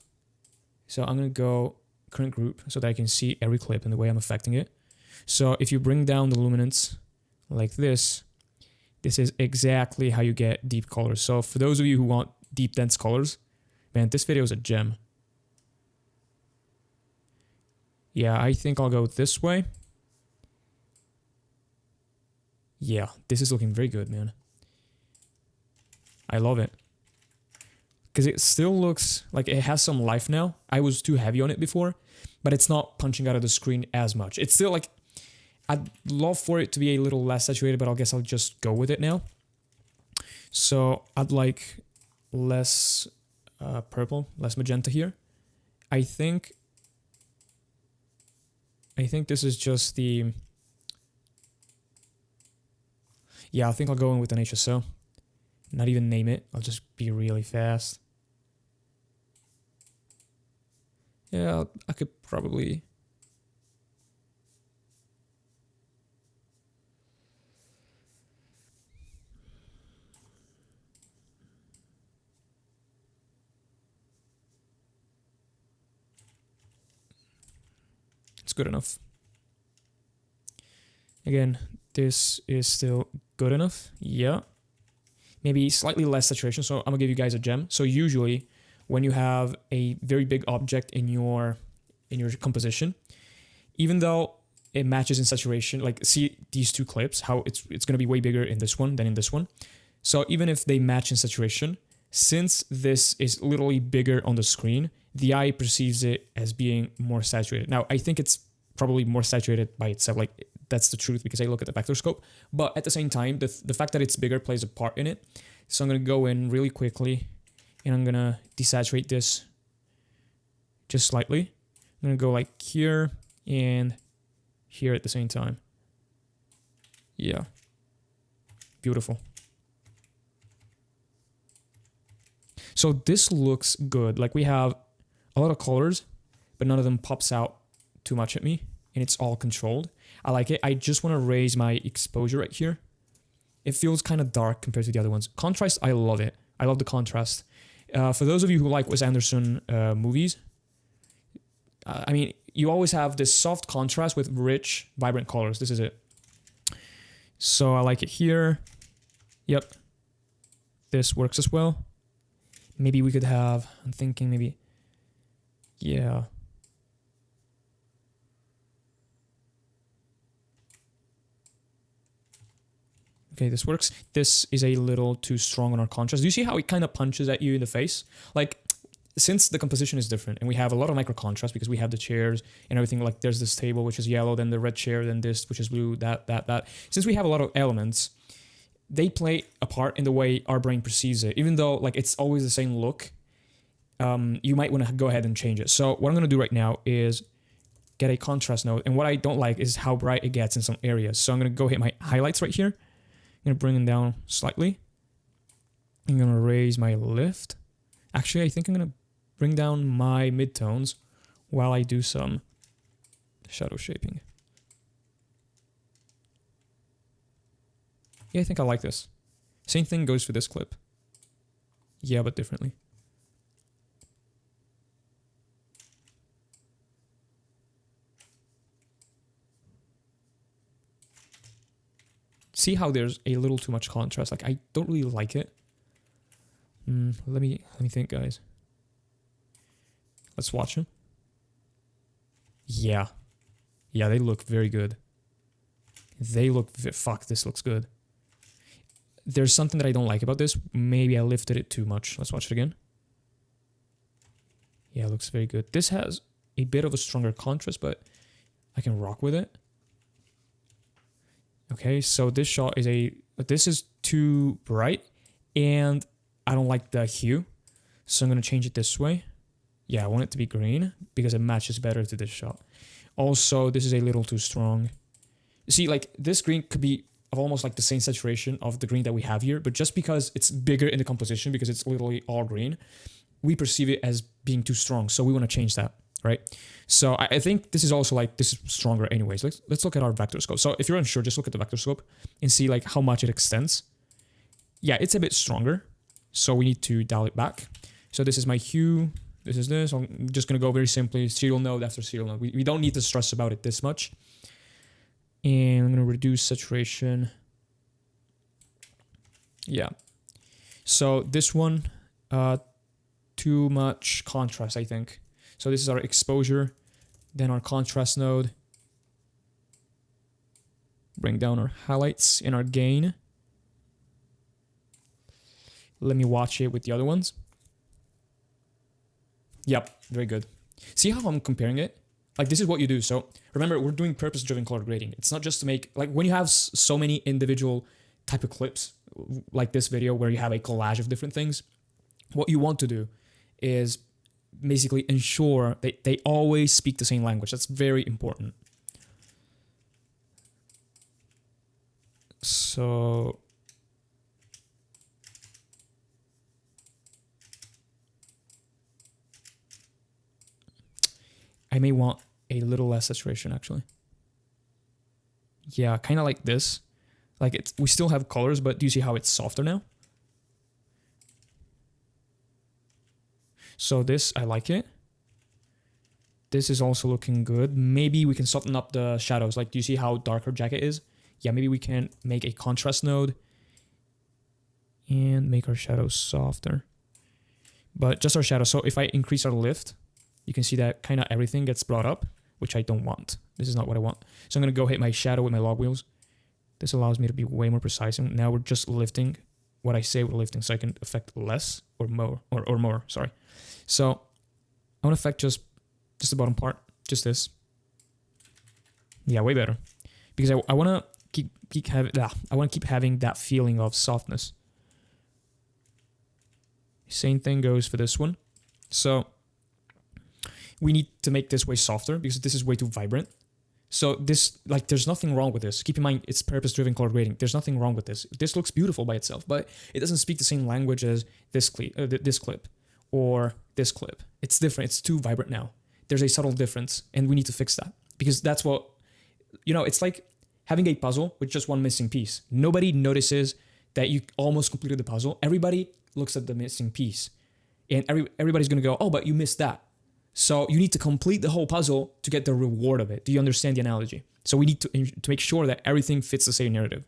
So I'm going to go current group so that I can see every clip and the way I'm affecting it. So if you bring down the luminance like this is exactly how you get deep colors. So for those of you who want deep, dense colors, man, this video is a gem. Yeah, I think I'll go this way. Yeah, this is looking very good, man. I love it. Because it still looks like it has some life now. I was too heavy on it before, but it's not punching out of the screen as much. It's still like, I'd love for it to be a little less saturated, but I guess I'll just go with it now. So I'd like less purple, less magenta here. I think this is just the... Yeah, I think I'll go in with an HSO. Not even name it. I'll just be really fast. Yeah, I could probably... It's good enough. Again, this is still good enough. Yeah. Maybe slightly less saturation, so I'm gonna give you guys a gem. So usually, when you have a very big object in your composition, even though it matches in saturation, like see these two clips, how it's gonna be way bigger in this one than in this one. So even if they match in saturation, since this is literally bigger on the screen, the eye perceives it as being more saturated. Now, I think it's probably more saturated by itself, like that's the truth because I look at the vector scope, but at the same time, the fact that it's bigger plays a part in it. So I'm gonna go in really quickly and I'm gonna desaturate this just slightly. I'm gonna go like here and here at the same time. Yeah, beautiful. So this looks good. Like we have a lot of colors, but none of them pops out too much at me and it's all controlled. I like it. I just want to raise my exposure right here. It feels kind of dark compared to the other ones. Contrast, I love it. I love the contrast. For those of you who like Wes Anderson movies, I mean, you always have this soft contrast with rich, vibrant colors. This is it. So I like it here. Yep. This works as well. Maybe we could have, I'm thinking maybe, yeah. Okay, this works. This is a little too strong on our contrast. Do you see how it kind of punches at you in the face? Like, since the composition is different and we have a lot of micro contrast because we have the chairs and everything, like there's this table which is yellow, then the red chair, then this which is blue, that. Since we have a lot of elements, they play a part in the way our brain perceives it. Even though like it's always the same look, you might want to go ahead and change it. So what I'm going to do right now is get a contrast node. And what I don't like is how bright it gets in some areas. So I'm going to go hit my highlights right here. I'm going to bring them down slightly. I'm going to raise my lift. Actually, I think I'm going to bring down my midtones while I do some shadow shaping. Yeah, I think I like this. Same thing goes for this clip. Yeah, but differently. See how there's a little too much contrast? Like, I don't really like it. Let me think, guys. Let's watch them. Yeah. Yeah, they look very good. They look... Fuck, this looks good. There's something that I don't like about this. Maybe I lifted it too much. Let's watch it again. Yeah, it looks very good. This has a bit of a stronger contrast, but I can rock with it. Okay, so this shot is a... This is too bright, and I don't like the hue. So I'm going to change it this way. Yeah, I want it to be green because it matches better to this shot. Also, this is a little too strong. See, like, this green could be almost like the same saturation of the green that we have here, but just because it's bigger in the composition, because it's literally all green, we perceive it as being too strong. So we want to change that, right? So I think this is also like, this is stronger anyways. Let's look at our vector scope. So if you're unsure, just look at the vector scope and see like how much it extends. Yeah, it's a bit stronger. So we need to dial it back. So this is my hue. This is this. I'm just going to go very simply, serial node after serial node. We don't need to stress about it this much. And I'm going to reduce saturation. Yeah. So this one, too much contrast, I think. So this is our exposure, then our contrast node. Bring down our highlights and our gain. Let me watch it with the other ones. Yep, very good. See how I'm comparing it? Like, this is what you do. So remember, we're doing purpose-driven color grading. It's not just to make, like, when you have so many individual type of clips, like this video where you have a collage of different things, what you want to do is basically ensure that they always speak the same language. That's very important. So I may want a little less saturation, actually. Yeah, kind of like this. Like, it's, we still have colors, but do you see how it's softer now? So this, I like it. This is also looking good. Maybe we can soften up the shadows. Like, do you see how dark her jacket is? Yeah, maybe we can make a contrast node and make our shadows softer. But just our shadow. So if I increase our lift, you can see that kind of everything gets brought up, which I don't want. This is not what I want. So I'm going to go hit my shadow with my log wheels. This allows me to be way more precise. And now we're just lifting what I say we're lifting, so I can affect less or more, or more, sorry. So I want to affect just the bottom part, just this. Yeah, way better. Because I want to keep having that feeling of softness. Same thing goes for this one. So we need to make this way softer because this is way too vibrant. So this, like, there's nothing wrong with this. Keep in mind, it's purpose-driven color grading. There's nothing wrong with this. This looks beautiful by itself, but it doesn't speak the same language as this clip or this clip. It's different. It's too vibrant now. There's a subtle difference, and we need to fix that because that's what, you know, it's like having a puzzle with just one missing piece. Nobody notices that you almost completed the puzzle. Everybody looks at the missing piece, and everybody's going to go, oh, but you missed that. So you need to complete the whole puzzle to get the reward of it. Do you understand the analogy? So we need to make sure that everything fits the same narrative.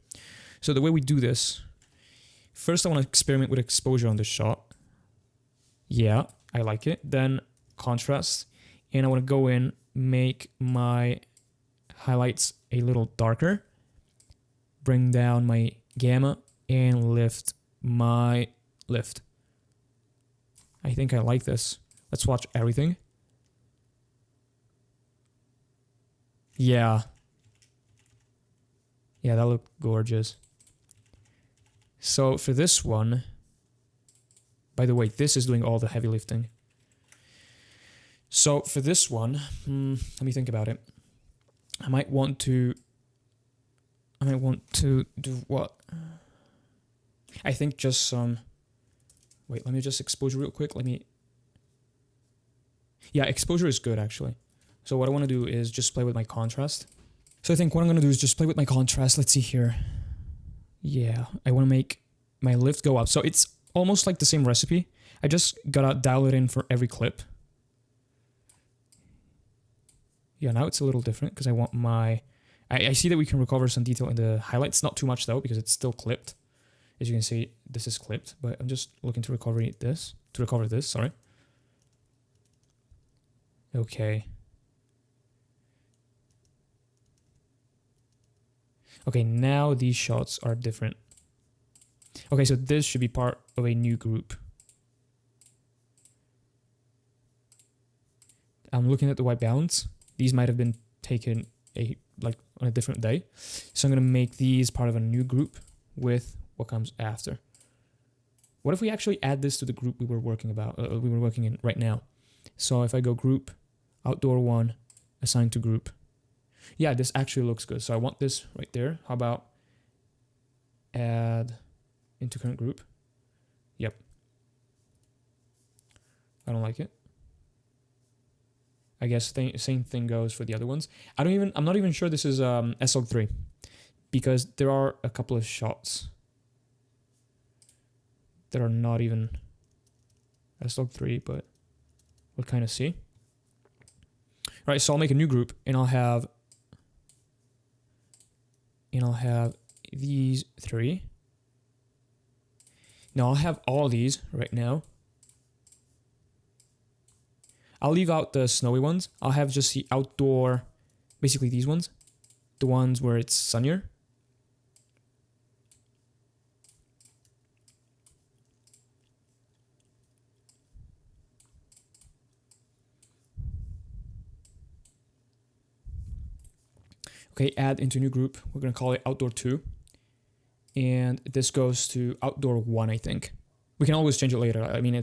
So the way we do this, first I want to experiment with exposure on this shot. Yeah, I like it. Then contrast. And I want to go in, make my highlights a little darker. Bring down my gamma, and lift my lift. I think I like this. Let's watch everything. Yeah. Yeah, that looked gorgeous. So for this one, by the way, this is doing all the heavy lifting. So for this one, let me think about it. I might want to do what? I think just some, wait, let me just exposure real quick. Yeah, exposure is good actually. So what I want to do is just play with my contrast. So I think what I'm going to do is just play with my contrast. Let's see here. Yeah, I want to make my lift go up. So it's almost like the same recipe. I just gotta dial it in for every clip. Yeah, now it's a little different because I want my... I see that we can recover some detail in the highlights. Not too much though, because it's still clipped. As you can see, this is clipped, but I'm just looking to recover this, sorry. Okay. Okay, now these shots are different. Okay, so this should be part of a new group. I'm looking at the white balance. These might have been taken on a different day. So I'm going to make these part of a new group with what comes after. What if we actually add this to the group we were working in right now? So if I go group, outdoor 1, assign to group. Yeah, this actually looks good. So I want this right there. How about add into current group? Yep. I don't like it. I guess same thing goes for the other ones. I'm not even sure this is SLog3 because there are a couple of shots that are not even SLog3, but we'll kind of see. Right, so I'll make a new group and I'll have these 3. Now I'll have all these right now. I'll leave out the snowy ones. I'll have just the outdoor, basically these ones, the ones where it's sunnier. Okay, add into new group. We're going to call it outdoor 2. And this goes to outdoor 1, I think. We can always change it later. I mean,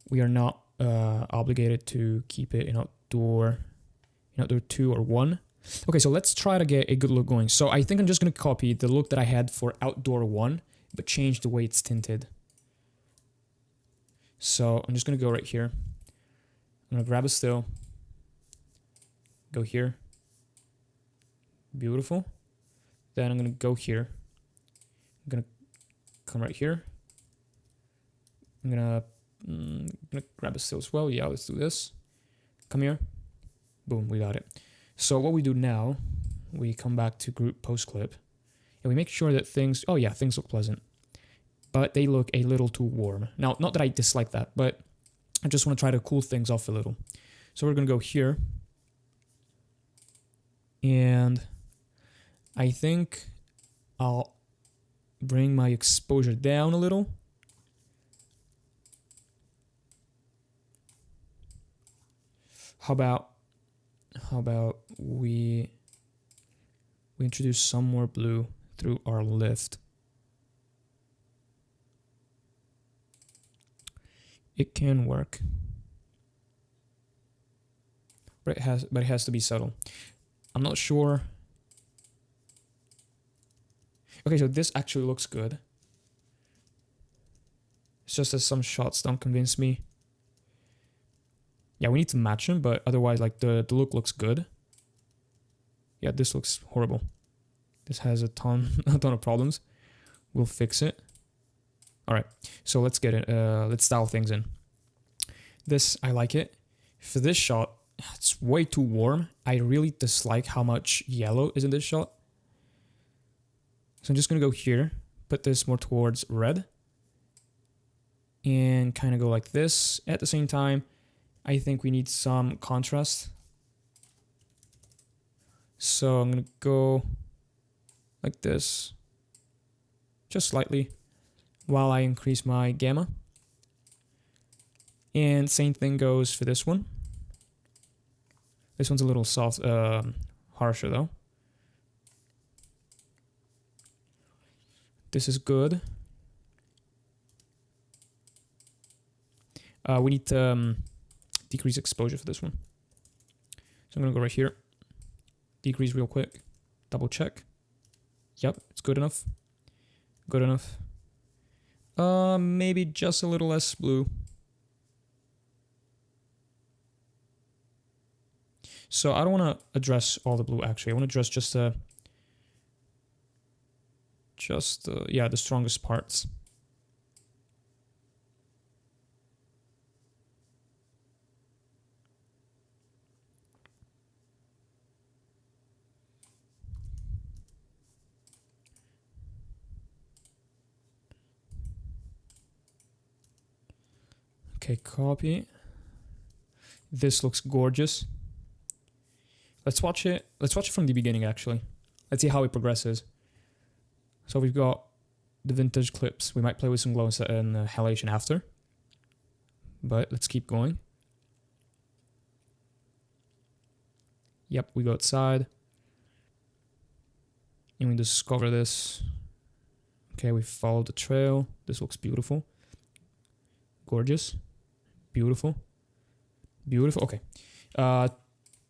we are not obligated to keep it in outdoor 2 or 1. Okay, so let's try to get a good look going. So I think I'm just going to copy the look that I had for outdoor 1, but change the way it's tinted. So I'm just going to go right here. I'm going to grab a still. Go here. Beautiful. Then I'm going to go here. I'm going to come right here. I'm going to grab a still as well. Yeah, let's do this. Come here. Boom, we got it. So what we do now, we come back to group post clip and we make sure that things look pleasant, but they look a little too warm. Now, not that I dislike that, but I just want to try to cool things off a little. So we're going to go here. And I think I'll bring my exposure down a little. How about we introduce some more blue through our lift. It can work. But it has to be subtle. I'm not sure. Okay, so this actually looks good. It's just that some shots don't convince me. Yeah, we need to match them, but otherwise, like, the look looks good. Yeah, this looks horrible. This has a ton of problems. We'll fix it. All right, so let's get it. Let's dial things in. This, I like it. For this shot, it's way too warm. I really dislike how much yellow is in this shot. So I'm just gonna go here, put this more towards red, and kind of go like this. At the same time, I think we need some contrast. So I'm gonna go like this. just slightly, while I increase my gamma. And same thing goes for this one. This one's a little soft, harsher though. This is good. We need to decrease exposure for this one. So I'm gonna go right here. Decrease real quick. Double check. Yep, it's good enough. Good enough. Maybe just a little less blue. So I don't want to address all the blue actually. I want to address just yeah, the strongest parts. Okay, copy. This looks gorgeous. Let's watch it. Let's watch it from the beginning, actually. Let's see how it progresses. So we've got the vintage clips. We might play with some glow and halation after. But let's keep going. Yep, we go outside. And we discover this. Okay, we follow the trail. This looks beautiful. Gorgeous. Beautiful. Beautiful. Okay.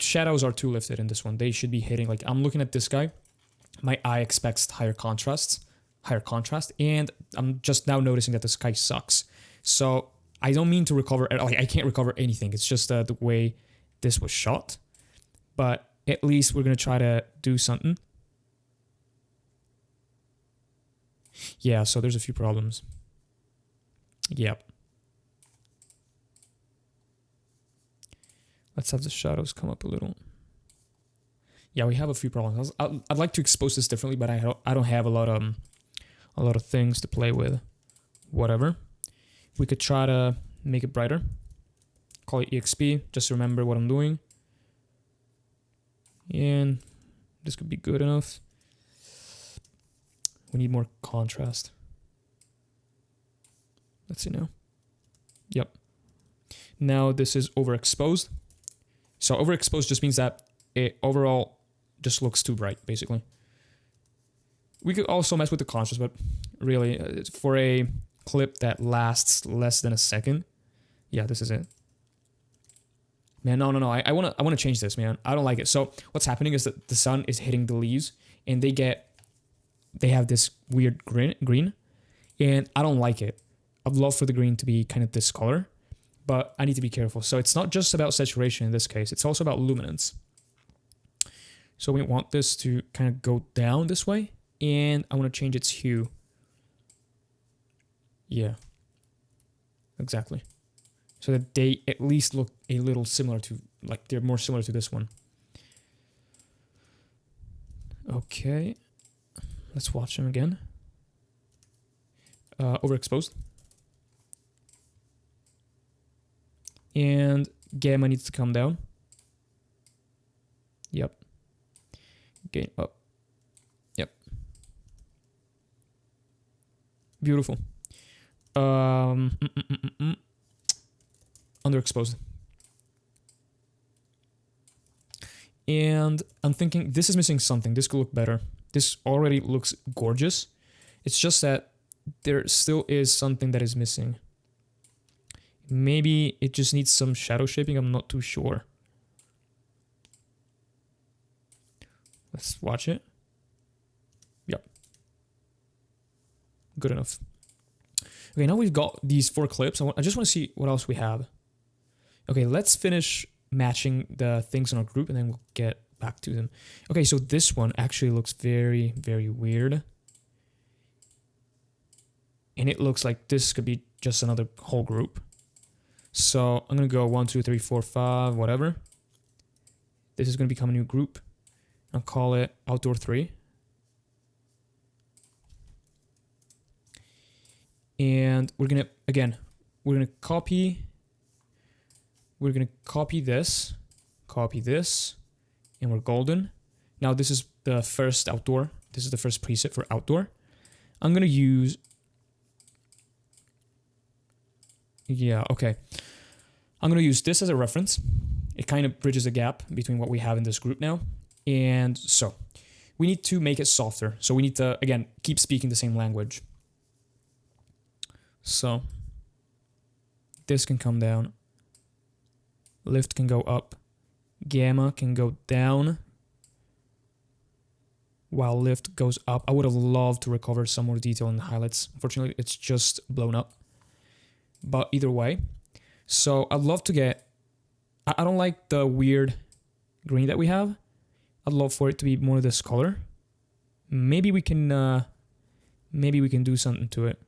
Shadows are too lifted in this one. They should be hitting, like, I'm looking at this guy. My eye expects higher contrast, and I'm just now noticing that the sky sucks. So I don't mean to recover, like, I can't recover anything. It's just the way this was shot. But at least we're going to try to do something. Yeah, so there's a few problems. Yep. Let's have the shadows come up a little. Yeah, we have a few problems. I'd like to expose this differently, but I don't have a lot of things to play with. Whatever. We could try to make it brighter. Call it EXP. Just remember what I'm doing. And this could be good enough. We need more contrast. Let's see now. Yep. Now this is overexposed. So overexposed just means that it overall just looks too bright, basically. We could also mess with the contrast, but really, for a clip that lasts less than a second, yeah, this is it. Man, no. I wanna change this, man. I don't like it. So what's happening is that the sun is hitting the leaves, and they have this weird green, and I don't like it. I'd love for the green to be kind of this color, but I need to be careful. So it's not just about saturation in this case, it's also about luminance. So we want this to kind of go down this way, and I want to change its hue. Yeah, exactly. So that they at least look a little similar to, like, they're more similar to this one. Okay, let's watch them again. Overexposed. And gamma needs to come down. Yep. Gain up. Yep. Beautiful. Underexposed. And I'm thinking this is missing something. This could look better. This already looks gorgeous. It's just that there still is something that is missing. Maybe it just needs some shadow shaping. I'm not too sure. Let's watch it. Yep. Good enough. Okay, now we've got these 4 clips. I just want to see what else we have. Okay, let's finish matching the things in our group, and then we'll get back to them. Okay, so this one actually looks very, very weird. And it looks like this could be just another whole group. So I'm going to go 1, 2, 3, 4, 5, whatever. This is going to become a new group. I'll call it Outdoor 3. And we're going to, again, we're going to copy this, and we're golden. Now this is the first outdoor. This is the first preset for outdoor. I'm going to use... Yeah, okay. I'm going to use this as a reference. It kind of bridges a gap between what we have in this group now. And so we need to make it softer. So we need to, again, keep speaking the same language. So this can come down. Lift can go up. Gamma can go down while lift goes up. I would have loved to recover some more detail in the highlights. Unfortunately, it's just blown up. But either way, so I'd love to get... I don't like the weird green that we have. I'd love for it to be more of this color. Maybe we can do something to it.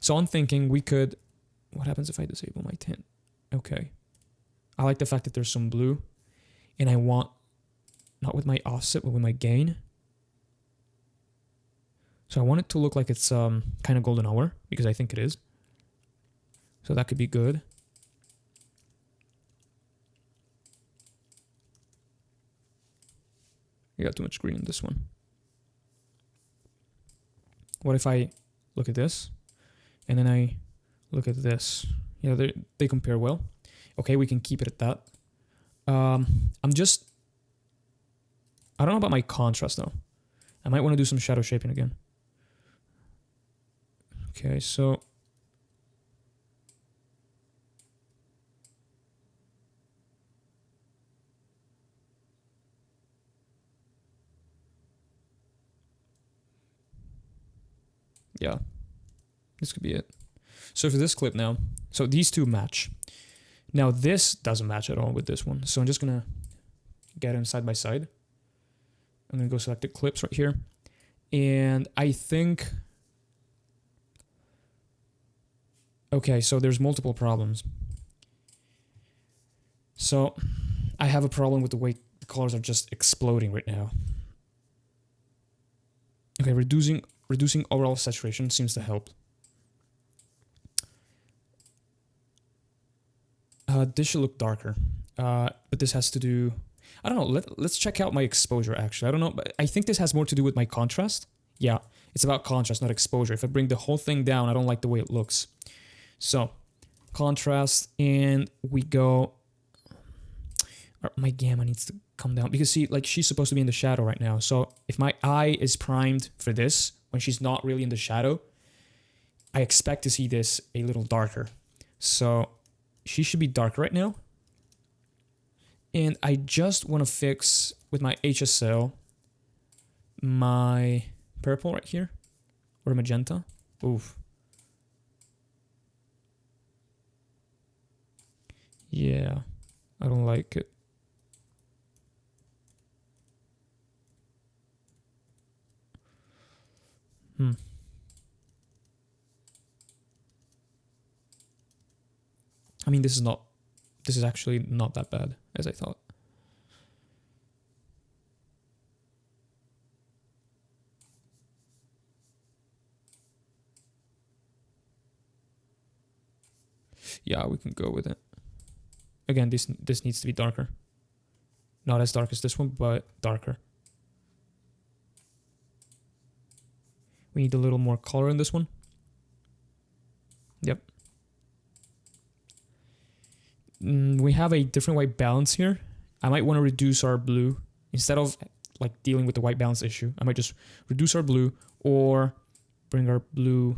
So I'm thinking we could... What happens if I disable my tint? Okay. I like the fact that there's some blue. And I want... Not with my offset, but with my gain. So I want it to look like it's kind of golden hour. Because I think it is. So that could be good. You got too much green in this one. What if I look at this? And then I look at this. Yeah, they compare well. Okay, we can keep it at that. I don't know about my contrast though. I might want to do some shadow shaping again. Okay, so... Yeah, this could be it. So for this clip now, so these two match. Now this doesn't match at all with this one. So I'm just gonna get them side by side. I'm gonna go select the clips right here. And I think, okay, so there's multiple problems. So I have a problem with the way the colors are just exploding right now. Okay, reducing overall saturation seems to help. This should look darker, but this has to do... I don't know, let's check out my exposure actually. I don't know, but I think this has more to do with my contrast. Yeah, it's about contrast, not exposure. If I bring the whole thing down, I don't like the way it looks. So, contrast, and we go... My gamma needs to come down, because see, like she's supposed to be in the shadow right now. So if my eye is primed for this, when she's not really in the shadow, I expect to see this a little darker. So she should be dark right now. And I just want to fix with my HSL my purple right here, or magenta. Oof. Yeah, I don't like it. I mean, this is actually not that bad as I thought. Yeah, we can go with it. Again, this needs to be darker. Not as dark as this one, but darker. We need a little more color in this one. Yep. We have a different white balance here. I might want to reduce our blue. Instead of like dealing with the white balance issue, I might just reduce our blue or bring our blue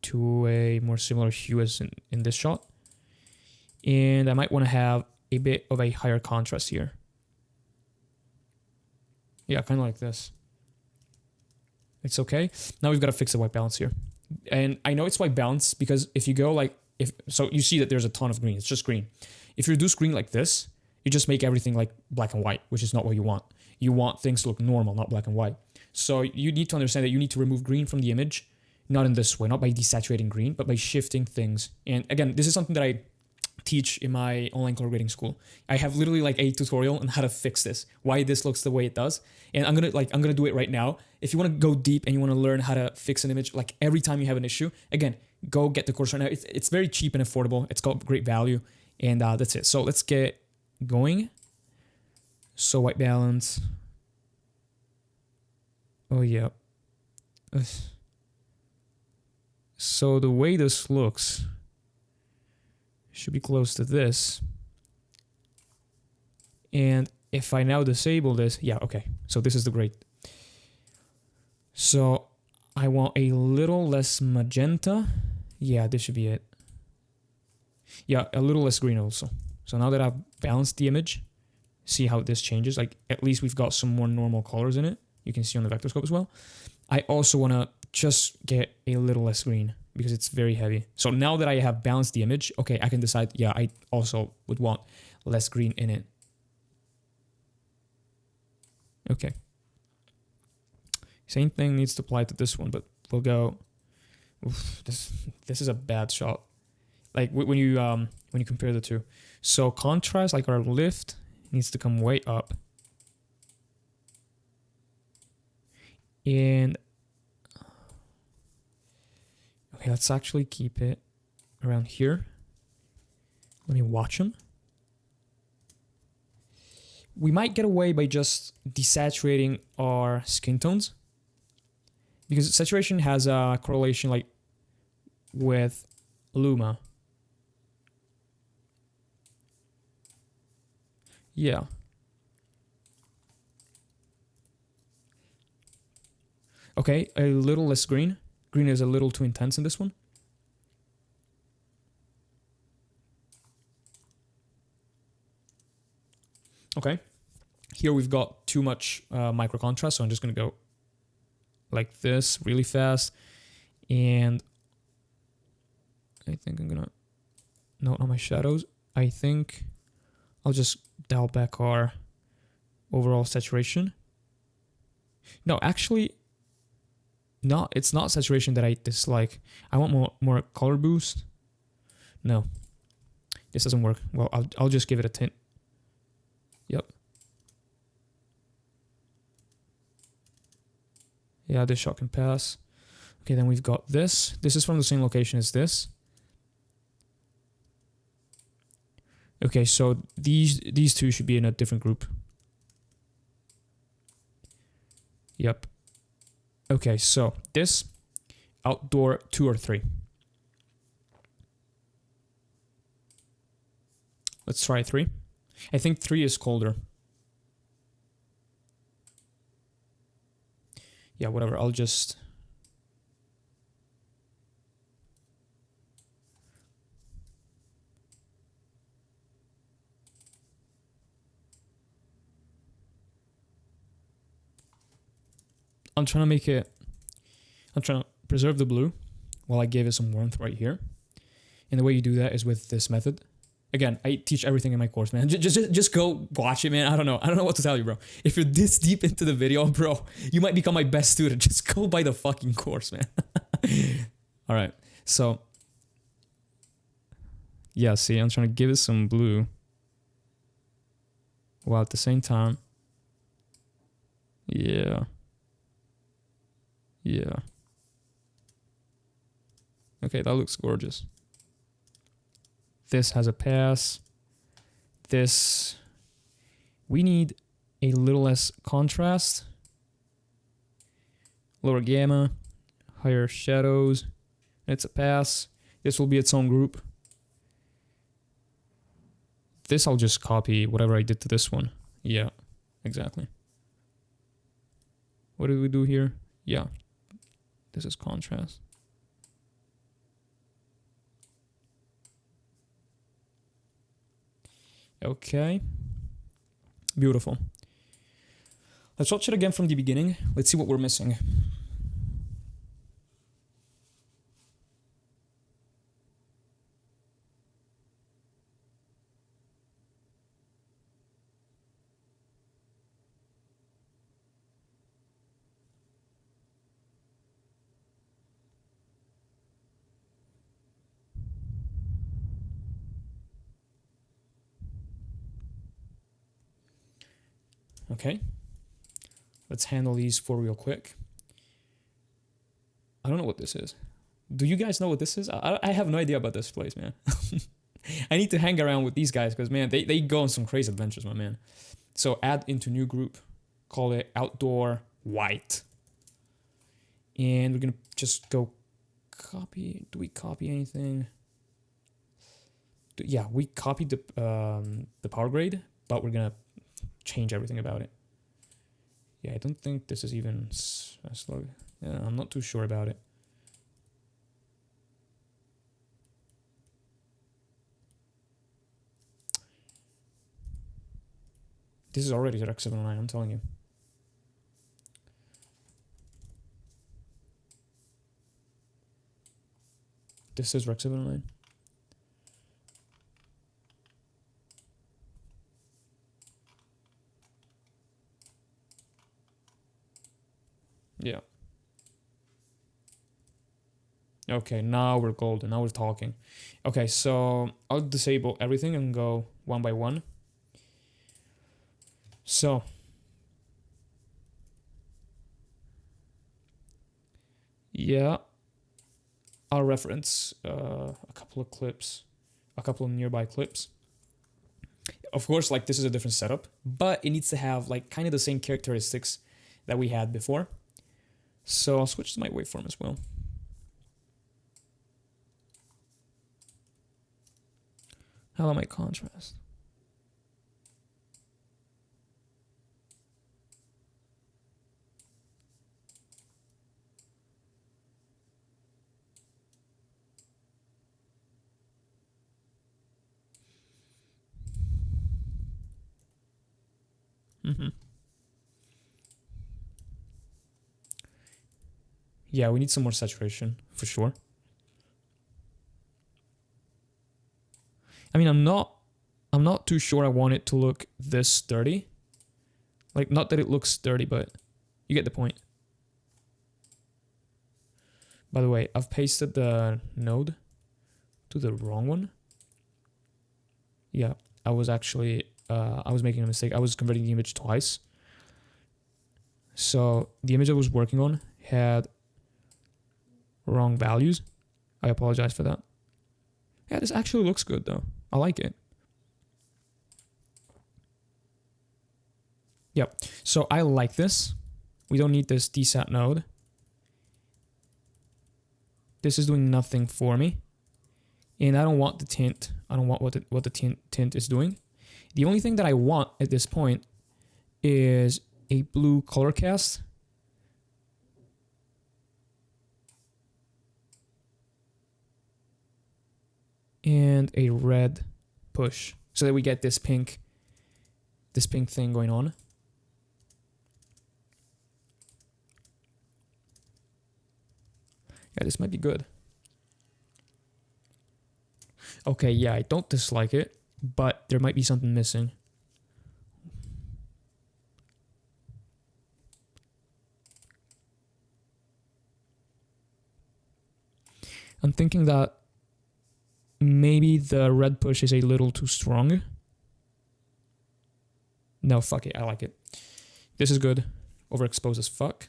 to a more similar hue as in this shot. And I might want to have a bit of a higher contrast here. Yeah, kind of like this. It's okay. Now we've got to fix the white balance here. And I know it's white balance because if you go like, so you see that there's a ton of green. It's just green. If you reduce green like this, you just make everything like black and white, which is not what you want. You want things to look normal, not black and white. So you need to understand that you need to remove green from the image, not in this way, not by desaturating green, but by shifting things. And again, this is something that I teach in my online color grading school. I have literally like a tutorial on how to fix this, why this looks the way it does. And I'm gonna do it right now. If you want to go deep and you want to learn how to fix an image, like every time you have an issue, again, go get the course right now. It's very cheap and affordable. It's got great value. And that's it. So let's get going. So white balance. Oh, yeah. So the way this looks should be close to this. And if I now disable this, yeah, okay. So this is the grade. So I want a little less magenta. Yeah, this should be it. Yeah, a little less green also. So now that I've balanced the image, see how this changes. Like at least we've got some more normal colors in it. You can see on the vector scope as well. I also want to just get a little less green because it's very heavy. So now that I have balanced the image, okay, I can decide, yeah, I also would want less green in it. Okay. Same thing needs to apply to this one, but we'll go. Oof, this is a bad shot. Like when you compare the two. So contrast, like our lift, needs to come way up. And okay, let's actually keep it around here. Let me watch them. We might get away by just desaturating our skin tones, because saturation has a correlation like with luma. Yeah. Okay, a little less green. Green is a little too intense in this one. Okay. Here we've got too much micro contrast, so I'm just going to go like this really fast. And I think I'm going to note on my shadows. I think I'll just dial back our overall saturation. No, actually, no, it's not saturation that I dislike. I want more color boost. No, this doesn't work. Well, I'll just give it a tint. Yep. Yeah, this shot can pass. Okay, then we've got this. This is from the same location as this. Okay, so these two should be in a different group. Yep. Okay, so this, outdoor 2 or 3. Let's try 3. I think 3 is colder. Yeah, whatever, I'll just... I'm trying to preserve the blue while I give it some warmth right here. And the way you do that is with this method. Again, I teach everything in my course, man. Just go watch it, man. I don't know what to tell you, bro. If you're this deep into the video, bro, you might become my best student. Just go buy the fucking course, man. All right. So, yeah, see, I'm trying to give it some blue while at the same time. Yeah. Yeah. Okay, that looks gorgeous. This has a pass. This, we need a little less contrast. Lower gamma, higher shadows. It's a pass. This will be its own group. This I'll just copy whatever I did to this one. Yeah, exactly. What did we do here? Yeah, this is contrast. Okay, beautiful. Let's watch it again from the beginning. Let's see what we're missing. Okay, let's handle these 4 real quick. I don't know what this is. Do you guys know what this is? I have no idea about this place, man. I need to hang around with these guys because, man, they go on some crazy adventures, my man. So add into new group, call it outdoor white. And we're going to just go copy. Do we copy anything? Yeah, we copied the power grade, but we're going to change everything about it. Yeah, I don't think this is even slow. Yeah, I'm not too sure about it. This is already Rec 709, I'm telling you. This is Rec 709. Yeah. Okay, now we're golden. Now we're talking. Okay, so I'll disable everything and go one by one. So yeah, I'll reference a couple of clips, a couple of nearby clips. Of course, like this is a different setup, but it needs to have like kind of the same characteristics that we had before. So I'll switch to my waveform as well. How about my contrast? Yeah, we need some more saturation for sure. I mean, I'm not too sure I want it to look this sturdy. Like, not that it looks sturdy, but you get the point. By the way, I've pasted the node to the wrong one. Yeah, I was actually, I was making a mistake. I was converting the image twice. So the image I was working on had wrong values. I apologize for that. Yeah, this actually looks good though. I like it. Yep. So I like this. We don't need this desat node. This is doing nothing for me. And I don't want the tint. I don't want what the tint is doing. The only thing that I want at this point is a blue color cast. And a red push. So that we get this pink thing going on. Yeah, this might be good. Okay, yeah, I don't dislike it, but there might be something missing. I'm thinking that maybe the red push is a little too strong. No, fuck it, I like it. This is good. Overexposed as fuck.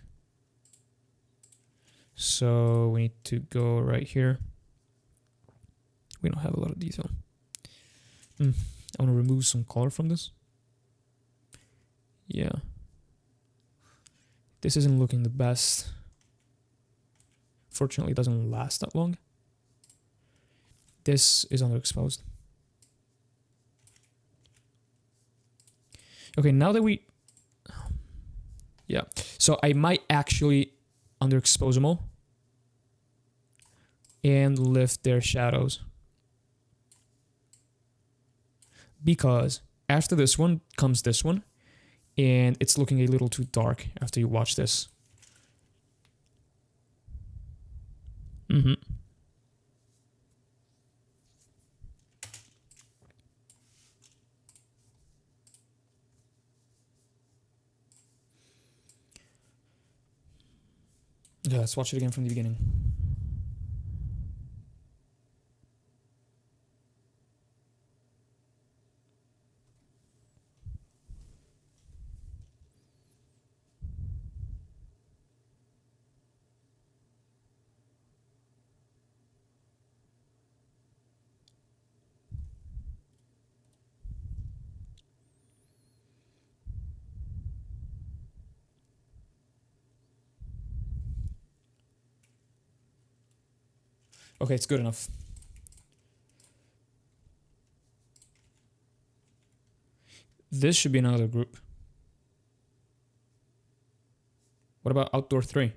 So we need to go right here. We don't have a lot of detail. I want to remove some color from this. Yeah. This isn't looking the best. Fortunately, it doesn't last that long. This is underexposed. Okay, now that we... Yeah. So I might actually underexpose them all and lift their shadows. Because after this one comes this one, and it's looking a little too dark after you watch this. Yeah, let's watch it again from the beginning. Okay, it's good enough. This should be another group. What about outdoor 3?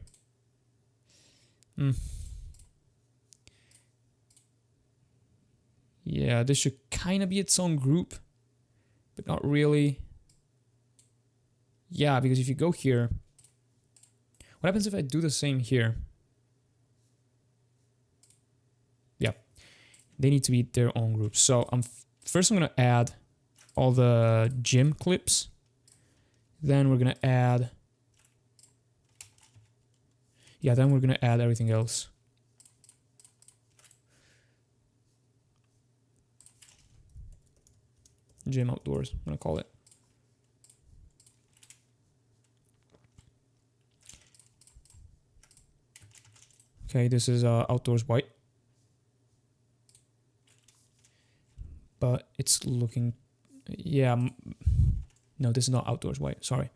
Yeah, this should kind of be its own group, but not really. Yeah, because if you go here, what happens if I do the same here? Yeah, they need to be their own group. So first I'm gonna add all the gym clips. Then we're gonna add, then we're gonna add everything else. Gym outdoors, I'm gonna call it. Okay, this is outdoors white. But it's looking, yeah, no, this is not outdoors white, sorry.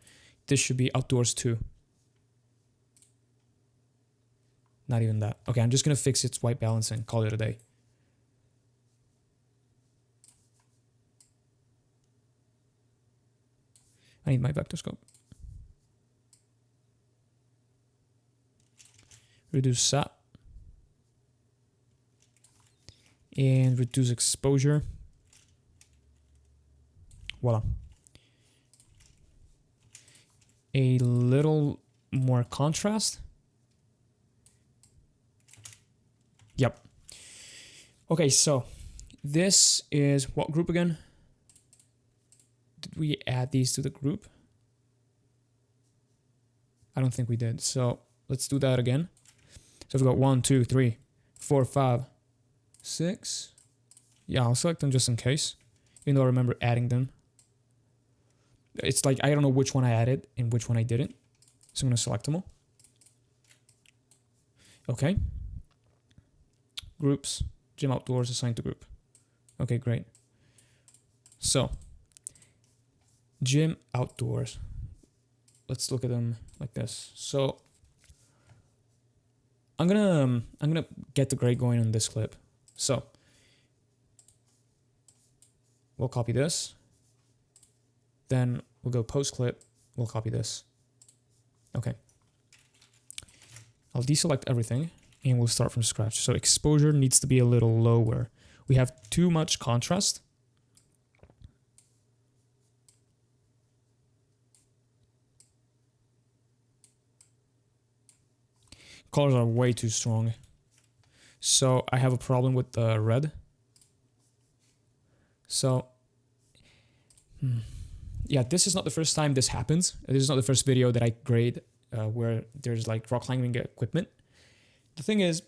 This should be outdoors 2. Not even that. Okay, I'm just gonna fix its white balance and call it a day. I need my vector scope. Reduce sat. And reduce exposure. Voila. A little more contrast. Yep. Okay, so this is what group again? Did we add these to the group? I don't think we did. So let's do that again. So we've got 1, 2, 3, 4, 5, 6. Yeah, I'll select them just in case, even though I remember adding them. It's like I don't know which one I added and which one I didn't. So I'm going to select them all. Okay. Groups, gym outdoors assigned to group. Okay, great. So, gym outdoors. Let's look at them like this. So, I'm gonna get the grade going on this clip. So, we'll copy this. Then we'll go post clip. We'll copy this. Okay. I'll deselect everything and we'll start from scratch. So exposure needs to be a little lower. We have too much contrast. Colors are way too strong. So I have a problem with the red. So, yeah, this is not the first time this happens. This is not the first video that I grade where there's like rock climbing equipment. The thing is,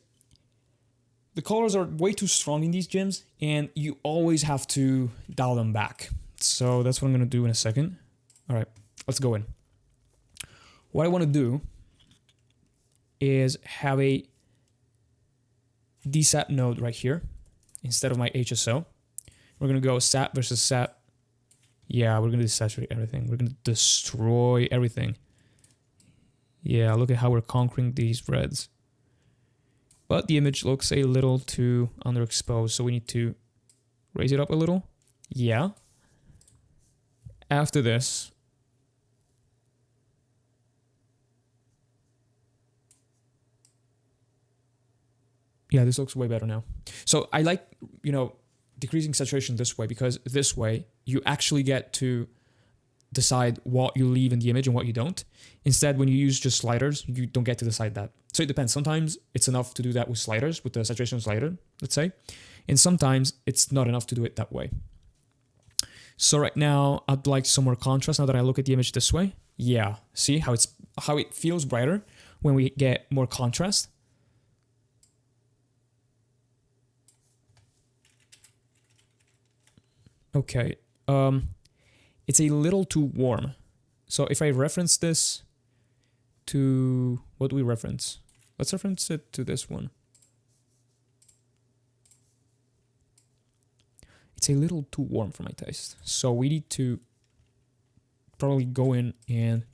the colors are way too strong in these gyms and you always have to dial them back. So that's what I'm going to do in a second. All right, let's go in. What I want to do is have a desat node right here instead of my HSO. We're going to go sat versus sat. Yeah, we're going to desaturate everything. We're going to destroy everything. Yeah, look at how we're conquering these reds. But the image looks a little too underexposed, so we need to raise it up a little. Yeah. After this, yeah, this looks way better now. So I like, decreasing saturation this way, because this way you actually get to decide what you leave in the image and what you don't. Instead, when you use just sliders, you don't get to decide that. So it depends. Sometimes it's enough to do that with sliders, with the saturation slider, let's say. And sometimes it's not enough to do it that way. So right now, I'd like some more contrast now that I look at the image this way. Yeah, see how it feels brighter when we get more contrast. Okay, it's a little too warm. So if I reference this to, what do we reference? Let's reference it to this one. It's a little too warm for my taste. So we need to probably go in and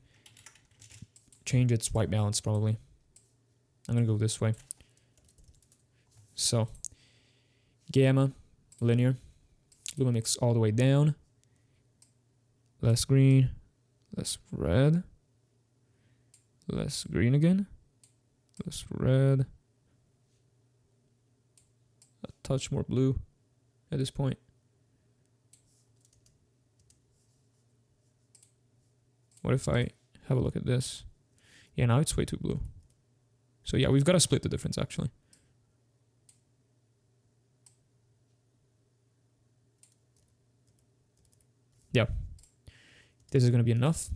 change its white balance probably. I'm gonna go this way. So gamma, linear, lumen mix all the way down. Less green, less red, less green again, less red, a touch more blue at this point. What if I have a look at this? Yeah, now it's way too blue. So yeah, we've got to split the difference actually. Yeah, this is going to be enough.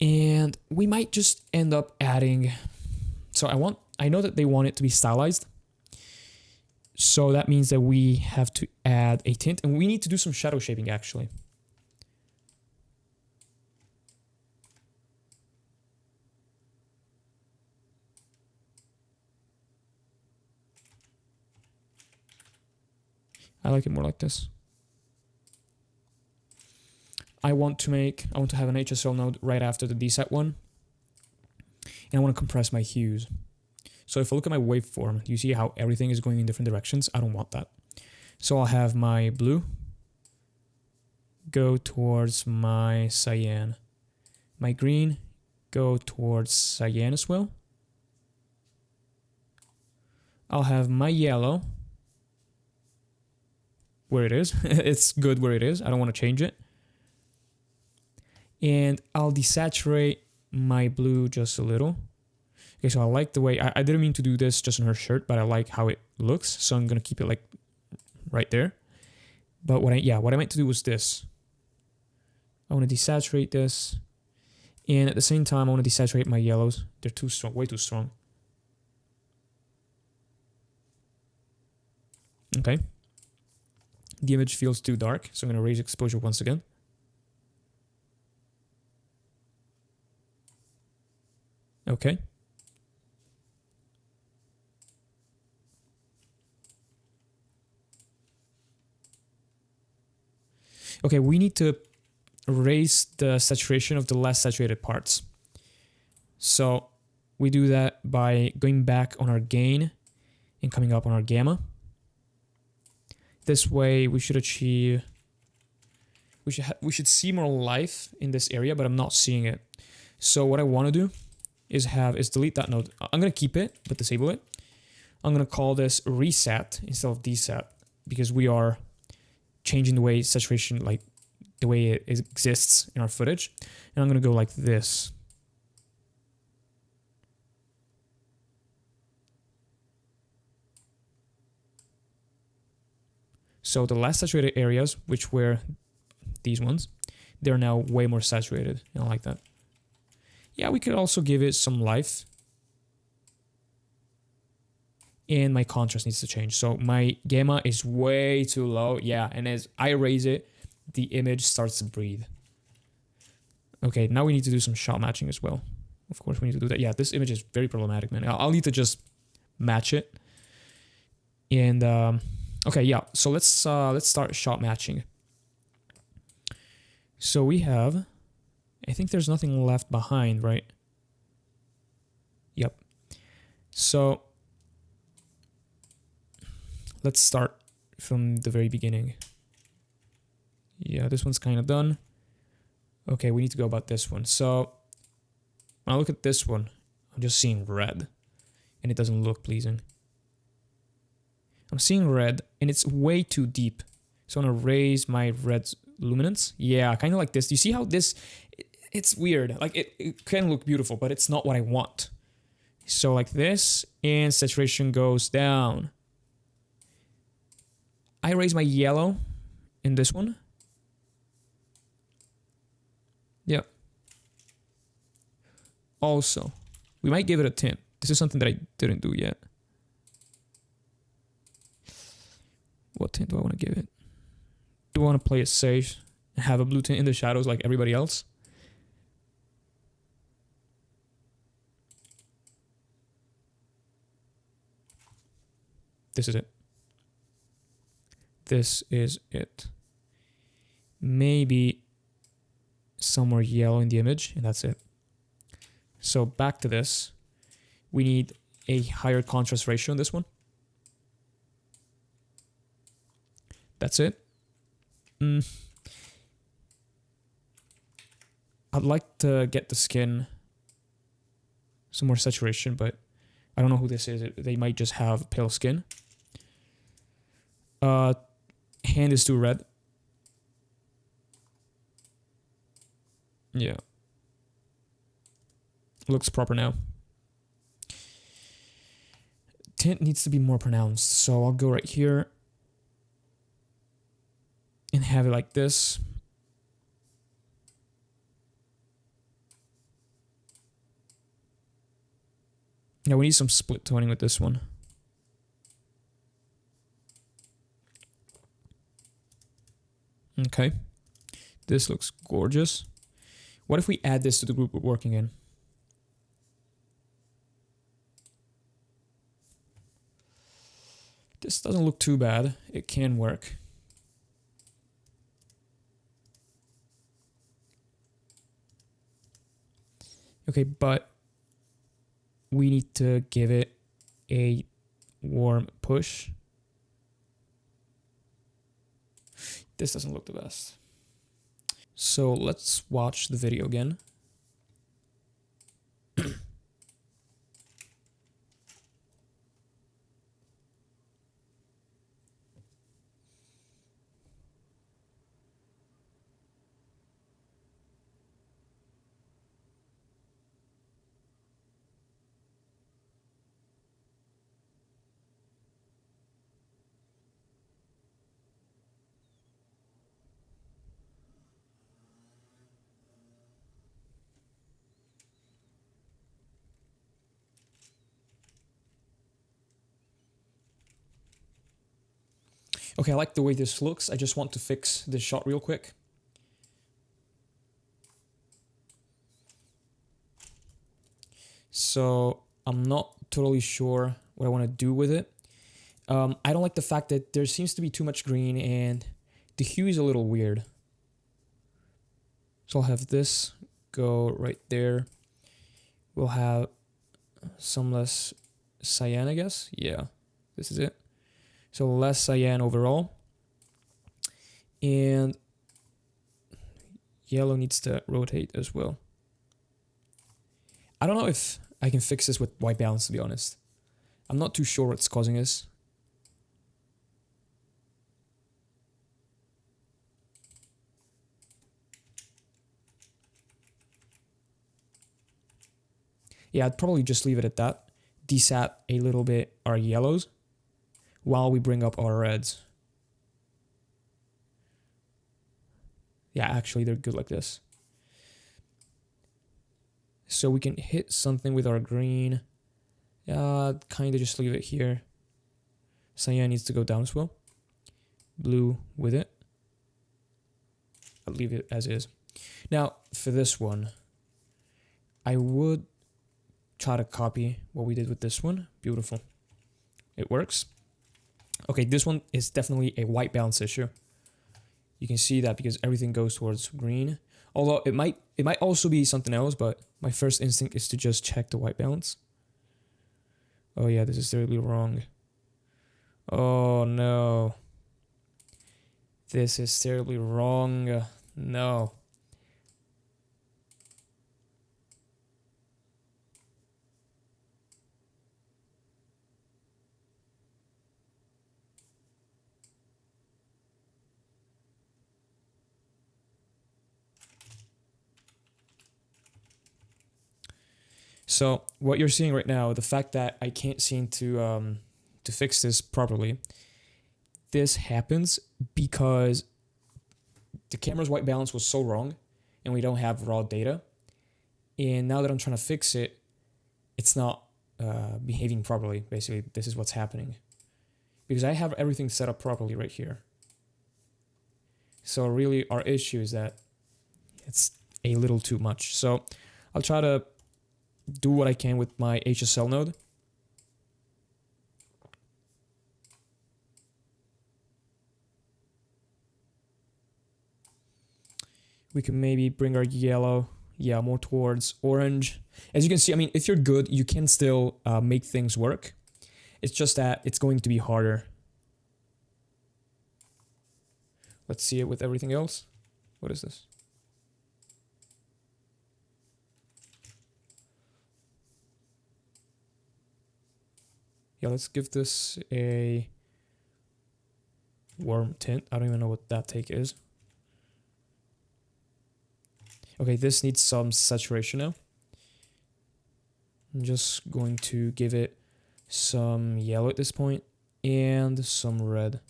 And we might just end up adding, so I know that they want it to be stylized. So that means that we have to add a tint, and we need to do some shadow shaping actually. I like it more like this. I want to have an HSL node right after the desat one. And I want to compress my hues. So if I look at my waveform, you see how everything is going in different directions? I don't want that. So I'll have my blue go towards my cyan. My green go towards cyan as well. I'll have my yellow where it is. It's good where it is. I don't want to change it. And I'll desaturate my blue just a little. Okay, so I like the way, I didn't mean to do this just on her shirt, but I like how it looks. So I'm going to keep it like right there. But what I meant to do was this. I want to desaturate this. And at the same time, I want to desaturate my yellows. They're too strong, way too strong. Okay. The image feels too dark, so I'm going to raise exposure once again. Okay. Okay, we need to raise the saturation of the less saturated parts. So we do that by going back on our gain and coming up on our gamma. This way we should achieve, we should see more life in this area, but I'm not seeing it. So what I want to do is delete that node. I'm going to keep it, but disable it. I'm going to call this reset instead of desat because we are changing the way saturation, like the way it exists in our footage. And I'm going to go like this. So the less saturated areas, which were these ones, they're now way more saturated. And I like that. Yeah, we could also give it some life. And my contrast needs to change. So my gamma is way too low. Yeah, and as I raise it, the image starts to breathe. Okay, now we need to do some shot matching as well. Of course, we need to do that. Yeah, this image is very problematic, man. I'll need to just match it. And okay, yeah. So let's start shot matching. So we have, I think there's nothing left behind, right? Yep. So let's start from the very beginning. Yeah, this one's kind of done. Okay, we need to go about this one. So when I look at this one, I'm just seeing red and it doesn't look pleasing. I'm seeing red and it's way too deep. So I'm gonna raise my red luminance. Yeah, kind of like this. Do you see how this, it's weird. Like it can look beautiful, but it's not what I want. So like this, and saturation goes down. I raise my yellow in this one. Yep. Also, we might give it a tint. This is something that I didn't do yet. What tint do I want to give it? Do I want to play it safe and have a blue tint in the shadows like everybody else? This is it. This is it. Maybe somewhere yellow in the image, and that's it. So back to this. We need a higher contrast ratio in this one. That's it. I'd like to get the skin some more saturation, but I don't know who this is. They might just have pale skin. Hand is too red. Yeah. Looks proper now. Tint needs to be more pronounced, so I'll go right here and have it like this. Now we need some split toning with this one. Okay. This looks gorgeous. What if we add this to the group we're working in? This doesn't look too bad. It can work. Okay, but we need to give it a warm push. This doesn't look the best. So let's watch the video again. Okay, I like the way this looks. I just want to fix this shot real quick. So I'm not totally sure what I want to do with it. I don't like the fact that there seems to be too much green and the hue is a little weird. So I'll have this go right there. We'll have some less cyan, I guess. Yeah, this is it. So less cyan overall. And yellow needs to rotate as well. I don't know if I can fix this with white balance, to be honest. I'm not too sure what's causing this. Yeah, I'd probably just leave it at that. Desat a little bit our yellows while we bring up our reds. Yeah, actually, they're good like this. So we can hit something with our green. Kind of just leave it here. Cyan needs to go down as well. Blue with it. I'll leave it as is. Now, for this one, I would try to copy what we did with this one. Beautiful. It works. Okay, this one is definitely a white balance issue. You can see that because everything goes towards green. Although it might also be something else, but my first instinct is to just check the white balance. Oh yeah, this is terribly wrong. Oh no. This is terribly wrong. No. So what you're seeing right now, the fact that I can't seem to fix this properly, this happens because the camera's white balance was so wrong and we don't have raw data. And now that I'm trying to fix it, it's not behaving properly. Basically, this is what's happening. Because I have everything set up properly right here. So really our issue is that it's a little too much. So I'll try to do what I can with my HSL node. We can maybe bring our yellow, more towards orange. As you can see, I mean, if you're good, you can still make things work. It's just that it's going to be harder. Let's see it with everything else. What is this? Yeah, let's give this a warm tint. I don't even know what that take is. Okay, this needs some saturation now. I'm just going to give it some yellow at this point and some red.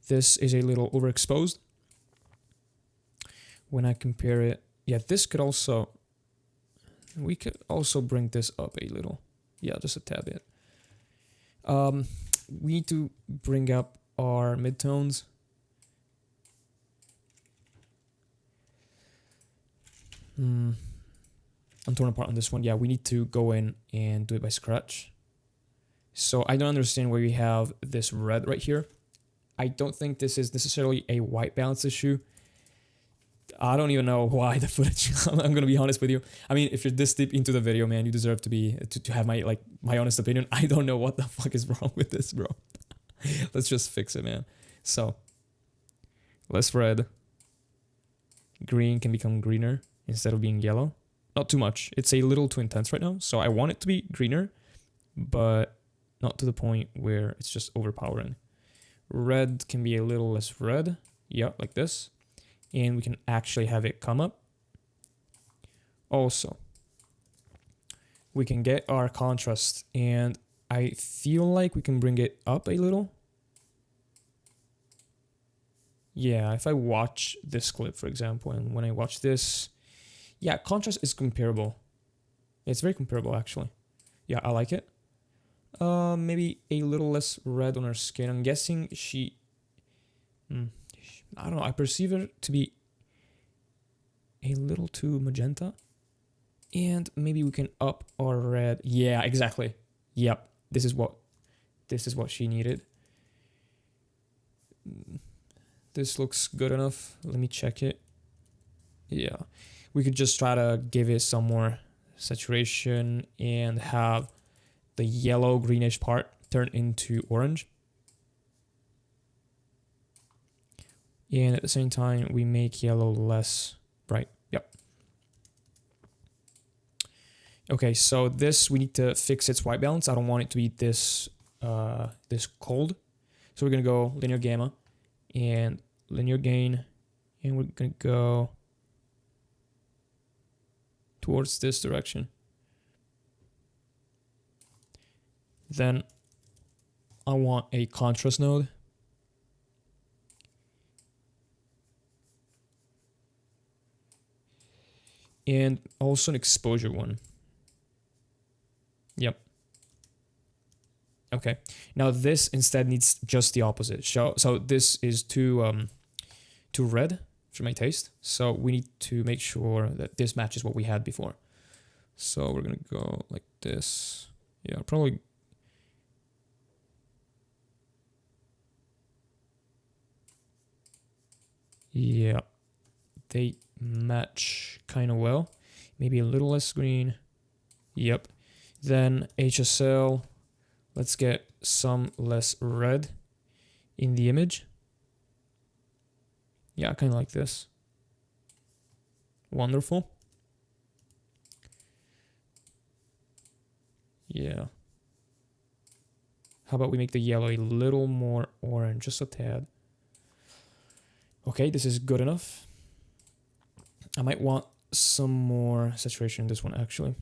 This is a little overexposed. When I compare it, yeah, this could also, we could also bring this up a little. Yeah, just a tad bit. We need to bring up our midtones. I'm torn apart on this one. Yeah, we need to go in and do it by scratch. So I don't understand why we have this red right here. I don't think this is necessarily a white balance issue. I don't even know why the footage. I'm gonna be honest with you. I mean, if you're this deep into the video, man, you deserve to have my honest opinion. I don't know what the fuck is wrong with this, bro. Let's just fix it, man. So less red. Green can become greener instead of being yellow. Not too much. It's a little too intense right now. So I want it to be greener, but not to the point where it's just overpowering. Red can be a little less red. Yeah, like this. And we can actually have it come up. Also, we can get our contrast, and I feel like we can bring it up a little. Yeah, if I watch this clip, for example, and when I watch this, yeah, contrast is comparable. It's very comparable, actually. Yeah, I like it. Maybe a little less red on her skin. I'm guessing she... I don't know. I perceive her to be a little too magenta. And maybe we can up our red. Yeah, exactly. Yep. This is what she needed. This looks good enough. Let me check it. Yeah. We could just try to give it some more saturation and have the yellow greenish part turn into orange. And at the same time, we make yellow less bright. Yep. Okay, so this, we need to fix its white balance. I don't want it to be this cold. So we're going to go linear gamma and linear gain. And we're going to go towards this direction. Then I want a contrast node. And also an exposure one. Yep. Okay. Now this instead needs just the opposite. So this is too red for my taste. So we need to make sure that this matches what we had before. So we're gonna go like this. Yeah, probably. Yeah, they match kind of well. Maybe a little less green. Yep. Then HSL. Let's get some less red in the image. Yeah, kind of like this. Wonderful. Yeah. How about we make the yellow a little more orange, just a tad. Okay, this is good enough. I might want some more saturation in this one, actually.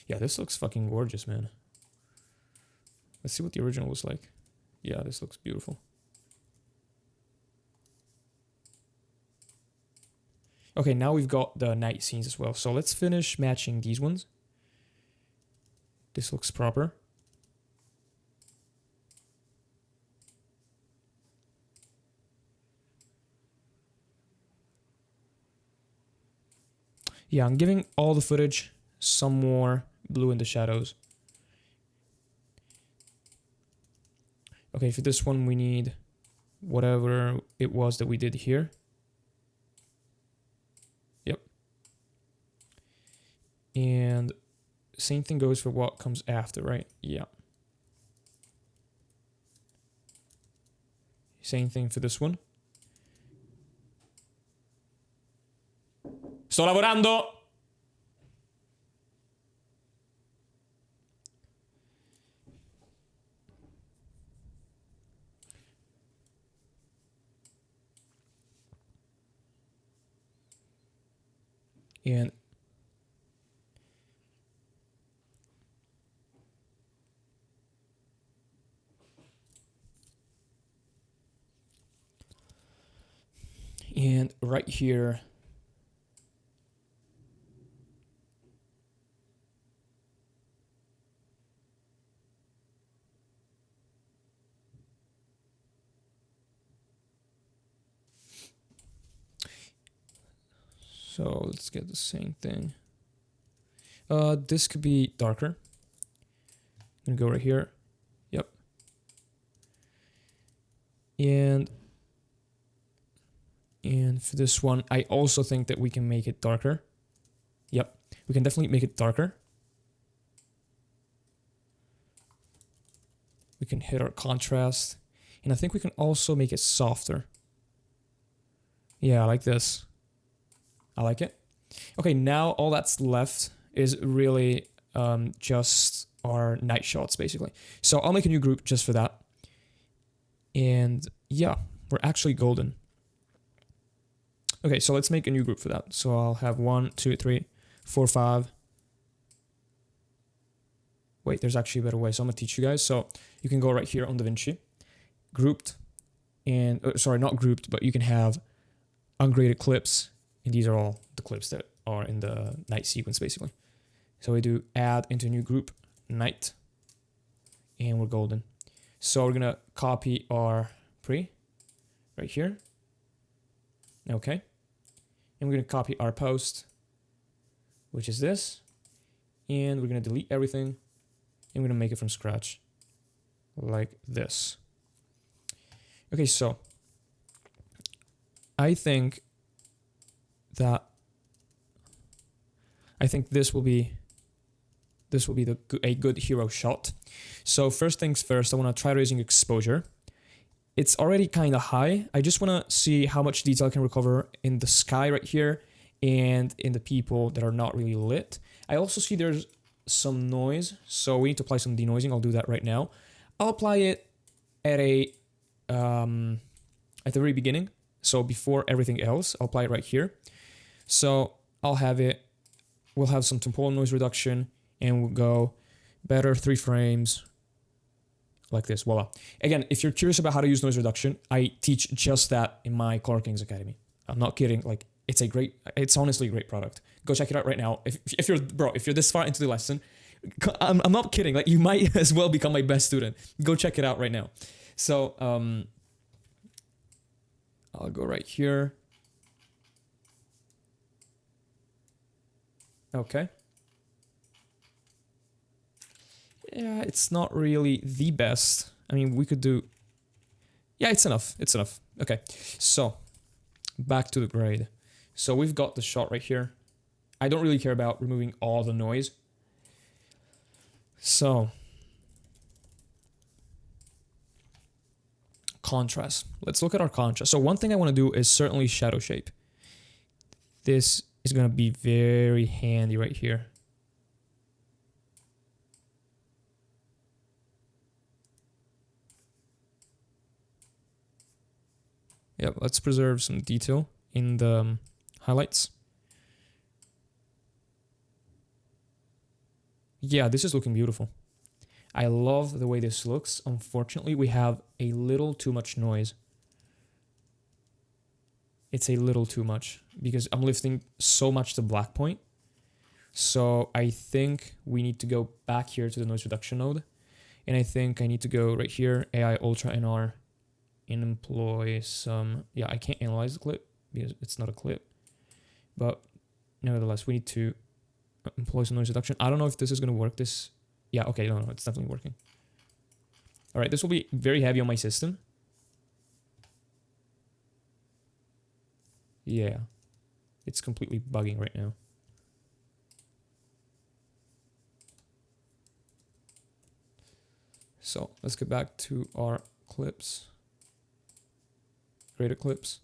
Yeah, this looks fucking gorgeous, man. Let's see what the original was like. Yeah, this looks beautiful. Okay, now we've got the night scenes as well. So let's finish matching these ones. This looks proper. Yeah, I'm giving all the footage some more blue in the shadows. Okay, for this one we need whatever it was that we did here. And same thing goes for what comes after, right? Yeah. Same thing for this one. Sto lavorando! And right here, so let's get the same thing. This could be darker. I'm gonna go right here. Yep. And for this one, I also think that we can make it darker. Yep, we can definitely make it darker. We can hit our contrast. And I think we can also make it softer. Yeah, like this. I like it. Okay, now all that's left is really just our night shots, basically. So I'll make a new group just for that. And yeah, we're actually golden. Okay, so let's make a new group for that. So I'll have 1, 2, 3, 4, 5. Wait, there's actually a better way. So I'm gonna teach you guys. So you can go right here on DaVinci, grouped, and sorry, not grouped, but you can have ungraded clips. And these are all the clips that are in the night sequence, basically. So we do add into a new group, night, and we're golden. So we're gonna copy our pre right here. Okay. And we're gonna copy our post, which is this. And we're gonna delete everything. And we're gonna make it from scratch, like this. Okay, so I think this will be a good hero shot. So first things first, I want to try raising exposure. It's already kind of high. I just want to see how much detail I can recover in the sky right here and in the people that are not really lit. I also see there's some noise, so we need to apply some denoising. I'll do that right now. I'll apply it at the very beginning, so before everything else. I'll apply it right here. So we'll have some temporal noise reduction, and we'll go better 3 frames, like this, voila. Again, if you're curious about how to use noise reduction, I teach just that in my Color Kings Academy. I'm not kidding, like it's honestly a great product. Go check it out right now. If you're this far into the lesson, I'm not kidding, like you might as well become my best student. Go check it out right now. So I'll go right here. Okay. Yeah, it's not really the best. I mean, we could do... Yeah, it's enough. It's enough. Okay, so back to the grade. So we've got the shot right here. I don't really care about removing all the noise. So contrast. Let's look at our contrast. So one thing I want to do is certainly shadow shape. This is going to be very handy right here. Yep, let's preserve some detail in the highlights. Yeah, this is looking beautiful. I love the way this looks. Unfortunately, we have a little too much noise. It's a little too much because I'm lifting so much the black point. So I think we need to go back here to the noise reduction node. And I think I need to go right here, AI Ultra NR, and employ some... Yeah, I can't analyze the clip because it's not a clip. But nevertheless, we need to employ some noise reduction. I don't know if this is going to work. Yeah, okay, no, it's definitely working. All right, this will be very heavy on my system. Yeah, it's completely bugging right now. So let's get back to our clips. Graded clips,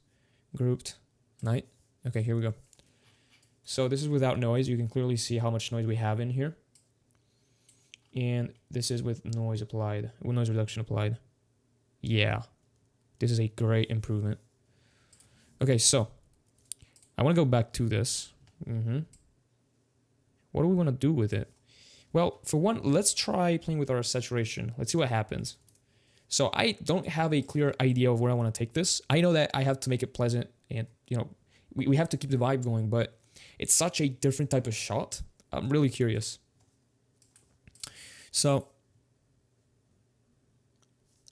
grouped, night. Okay, here we go. So this is without noise. You can clearly see how much noise we have in here. And this is with noise applied, with noise reduction applied. Yeah, this is a great improvement. Okay, so I want to go back to this. What do we want to do with it? Well, for one, let's try playing with our saturation. Let's see what happens. So I don't have a clear idea of where I want to take this. I know that I have to make it pleasant and, you know, we have to keep the vibe going, but it's such a different type of shot. I'm really curious. So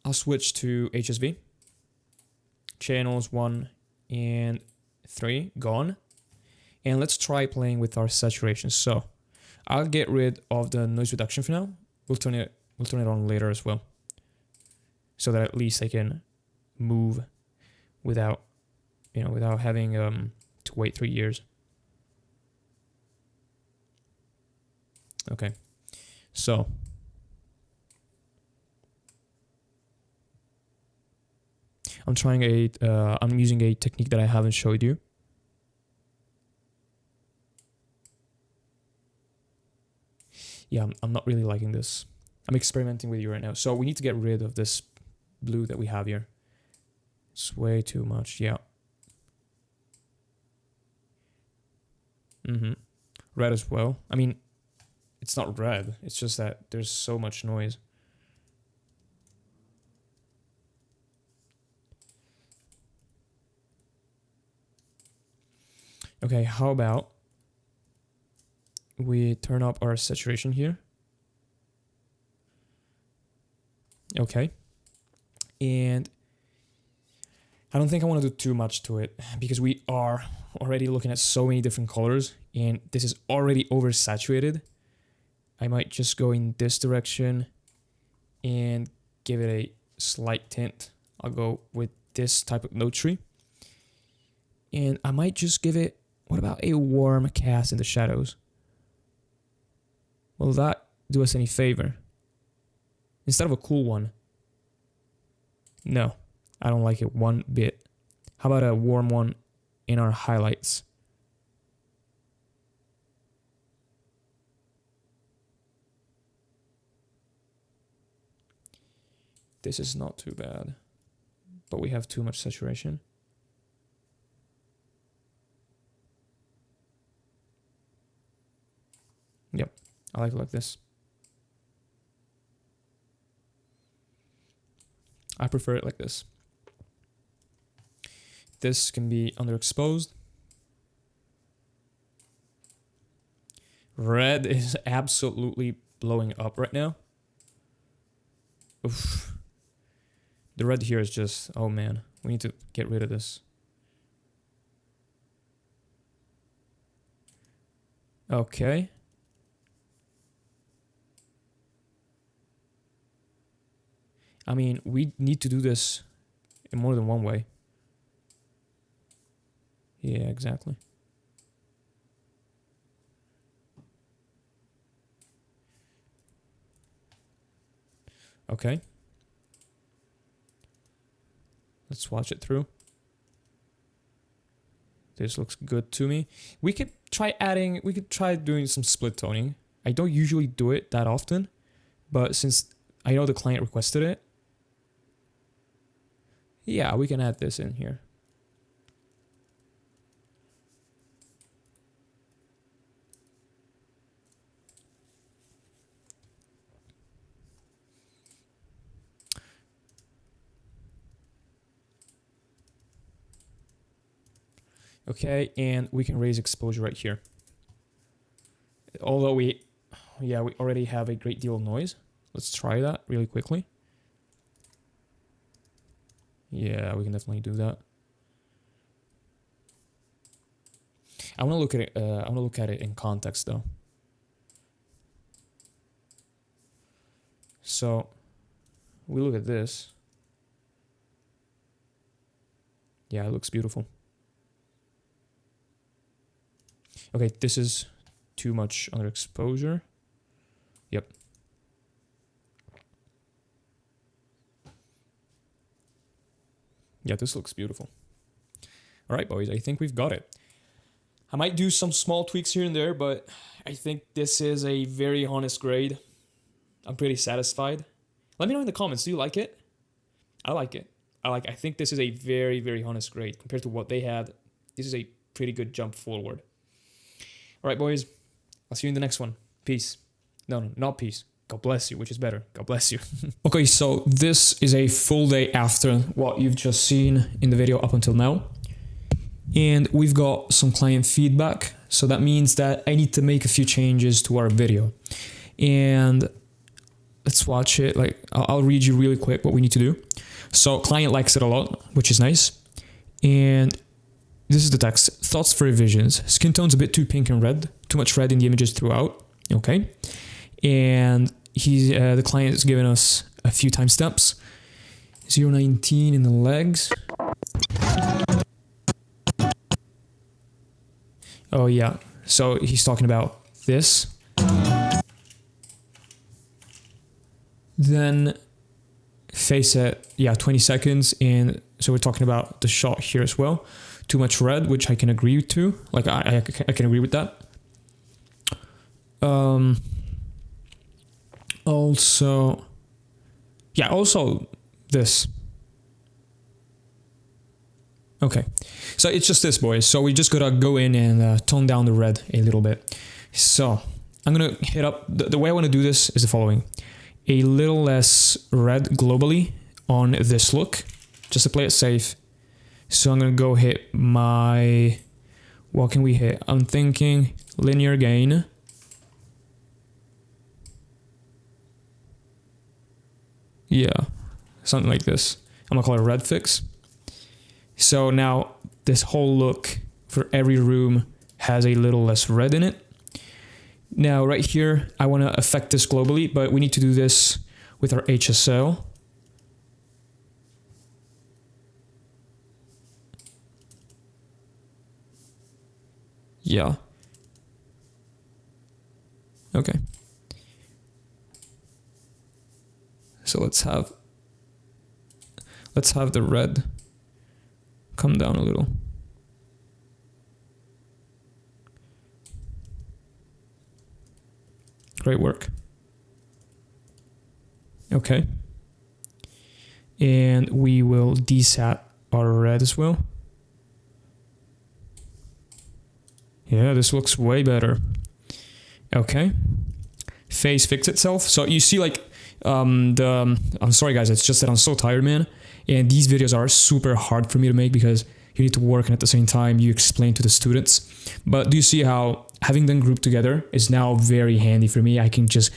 I'll switch to HSV. Channels 1 and 3 gone. And let's try playing with our saturation. So I'll get rid of the noise reduction for now. We'll turn it on later as well, so that at least I can move without, you know, without having to wait 3 years. Okay, so I'm using a technique that I haven't showed you. Yeah, I'm not really liking this. I'm experimenting with you right now. So we need to get rid of this blue that we have here. It's way too much. Yeah. Red as well. I mean, it's not red. It's just that there's so much noise. Okay, how about we turn up our saturation here? Okay. And I don't think I want to do too much to it because we are already looking at so many different colors and this is already oversaturated. I might just go in this direction and give it a slight tint. I'll go with this type of note tree. And I might just give it, what about a warm cast in the shadows? Will that do us any favor? Instead of a cool one. No, I don't like it one bit. How about a warm one in our highlights? This is not too bad, but we have too much saturation. Yep, I like it like this. I prefer it like this. This can be underexposed. Red is absolutely blowing up right now. Oof. The red here is just, oh man, we need to get rid of this. Okay. I mean, we need to do this in more than one way. Yeah, exactly. Okay. Let's watch it through. This looks good to me. We could try doing some split toning. I don't usually do it that often, but since I know the client requested it, yeah, we can add this in here. Okay, and we can raise exposure right here. Although we already have a great deal of noise. Let's try that really quickly. Yeah, we can definitely do that. I want to look at it. I want to look at it in context, though. So we look at this. Yeah, it looks beautiful. Okay, this is too much underexposure. Yep. Yeah, this looks beautiful. All right, boys, I think we've got it. I might do some small tweaks here and there, but I think this is a very honest grade. I'm pretty satisfied. Let me know in the comments, do you like it? I like it. I think this is a very, very honest grade compared to what they had. This is a pretty good jump forward. All right, boys, I'll see you in the next one. Peace. No, not peace. God bless you, which is better. God bless you. Okay, so this is a full day after what you've just seen in the video up until now. And we've got some client feedback. So that means that I need to make a few changes to our video. And let's watch it. Like, I'll read you really quick what we need to do. So client likes it a lot, which is nice. And this is the text. Thoughts for revisions. Skin tone's a bit too pink and red. Too much red in the images throughout. Okay. And the client has given us a few timestamps. 0:19 in the legs. Oh yeah. So he's talking about this. Then face at, yeah, 20 seconds. And so we're talking about the shot here as well. Too much red, which I can agree to. Like, I can agree with that. Also this. Okay, so it's just this, boys. So we just gotta go in and tone down the red a little bit. So I'm gonna hit up, the way I wanna do this is the following. A little less red globally on this look, just to play it safe. So I'm gonna go hit my, what can we hit? I'm thinking linear gain. Yeah, something like this. I'm gonna call it red fix. So now this whole look for every room has a little less red in it. Now right here, I wanna affect this globally, but we need to do this with our HSL. Yeah. Okay. So let's have the red come down a little. Great work. Okay. And we will desat our red as well. Yeah, this looks way better. Okay. Phase fixed itself. So you see, like, I'm sorry guys, it's just that I'm so tired, man. And these videos are super hard for me to make because you need to work and at the same time you explain to the students. But do you see how having them grouped together is now very handy for me? I can just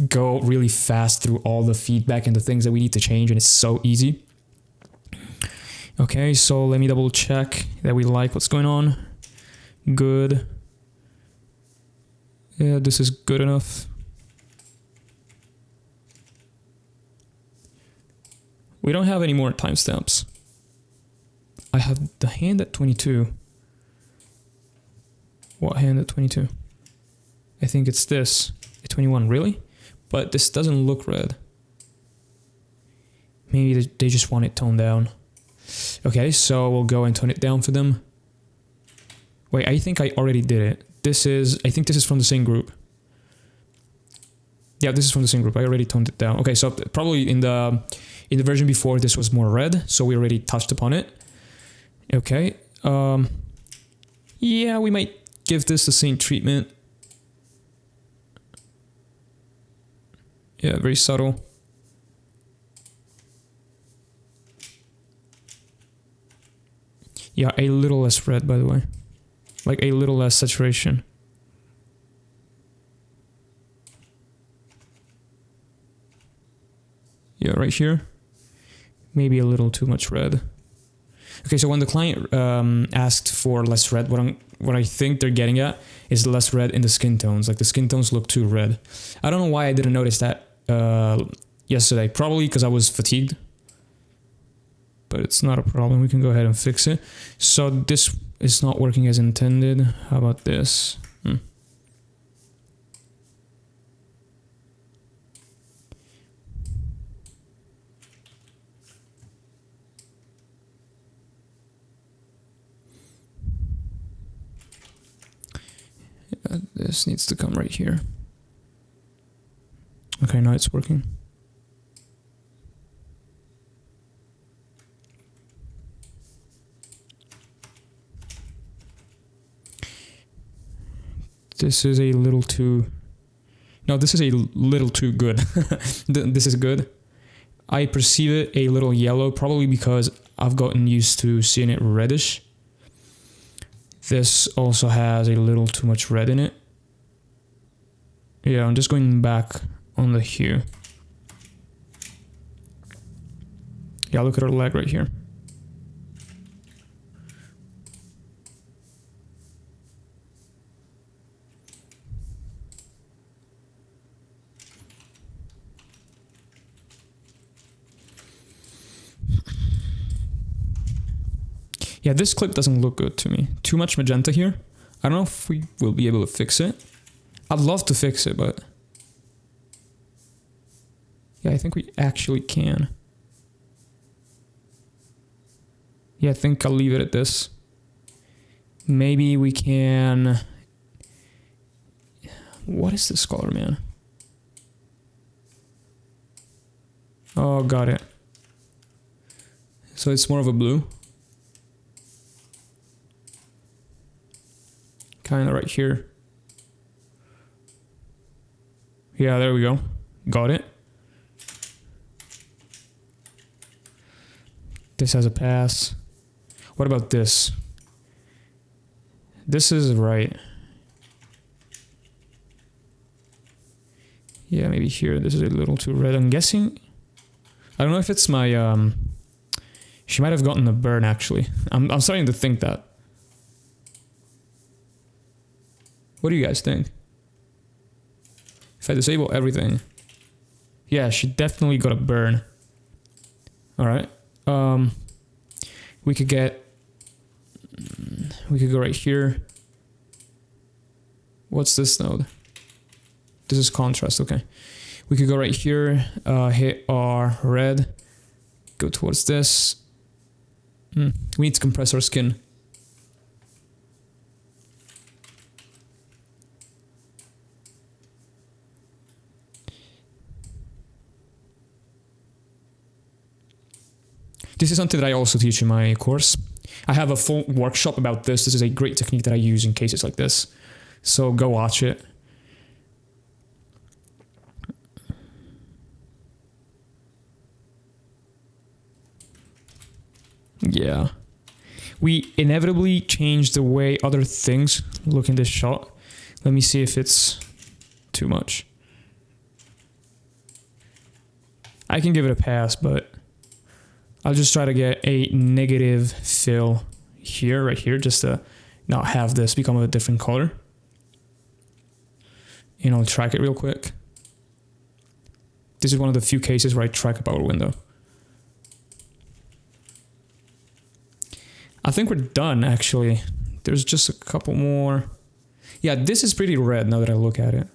go really fast through all the feedback and the things that we need to change, and it's so easy. Okay, so let me double check that we like what's going on. Good. Yeah, this is good enough. We don't have any more timestamps. I have the hand at 22. What hand at 22? I think it's this. At 21, really? But this doesn't look red. Maybe they just want it toned down. Okay, so we'll go and tone it down for them. Wait, I think I already did it. I think this is from the same group. Yeah, this is from the same group. I already toned it down. Okay, so probably in the version before this was more red, so we already touched upon it. Okay. Yeah, we might give this the same treatment. Yeah, very subtle. Yeah, a little less red, by the way. Like a little less saturation. Yeah, right here. Maybe a little too much red. Okay, so when the client asked for less red, what I think they're getting at is less red in the skin tones. Like the skin tones look too red. I don't know why I didn't notice that yesterday. Probably because I was fatigued. But it's not a problem. We can go ahead and fix it. So this is not working as intended. How about this? This needs to come right here. Okay, now it's working. This is a little too... No, this is a little too good. This is good. I perceive it a little yellow, probably because I've gotten used to seeing it reddish. This also has a little too much red in it. Yeah, I'm just going back on the hue. Yeah, look at her leg right here. Yeah, this clip doesn't look good to me. Too much magenta here. I don't know if we will be able to fix it. I'd love to fix it, but... yeah, I think we actually can. Yeah, I think I'll leave it at this. Maybe we can... What is this color, man? Oh, got it. So it's more of a blue. Kind of right here. Yeah, there we go. Got it. This has a pass. What about this? This is right. Yeah, maybe here. This is a little too red. I'm guessing... I don't know if it's my... She might have gotten a burn, actually. I'm starting to think that. What do you guys think? If I disable everything... yeah, she definitely got a burn. Alright. We could get... we could go right here. What's this node? This is contrast, okay. We could go right here, hit our red, go towards this. We need to compress our skin. This is something that I also teach in my course. I have a full workshop about this. This is a great technique that I use in cases like this. So go watch it. Yeah. We inevitably change the way other things look in this shot. Let me see if it's too much. I can give it a pass, but I'll just try to get a negative fill here, right here, just to not have this become a different color. And I'll track it real quick. This is one of the few cases where I track a power window. I think we're done, actually. There's just a couple more. Yeah, this is pretty red now that I look at it.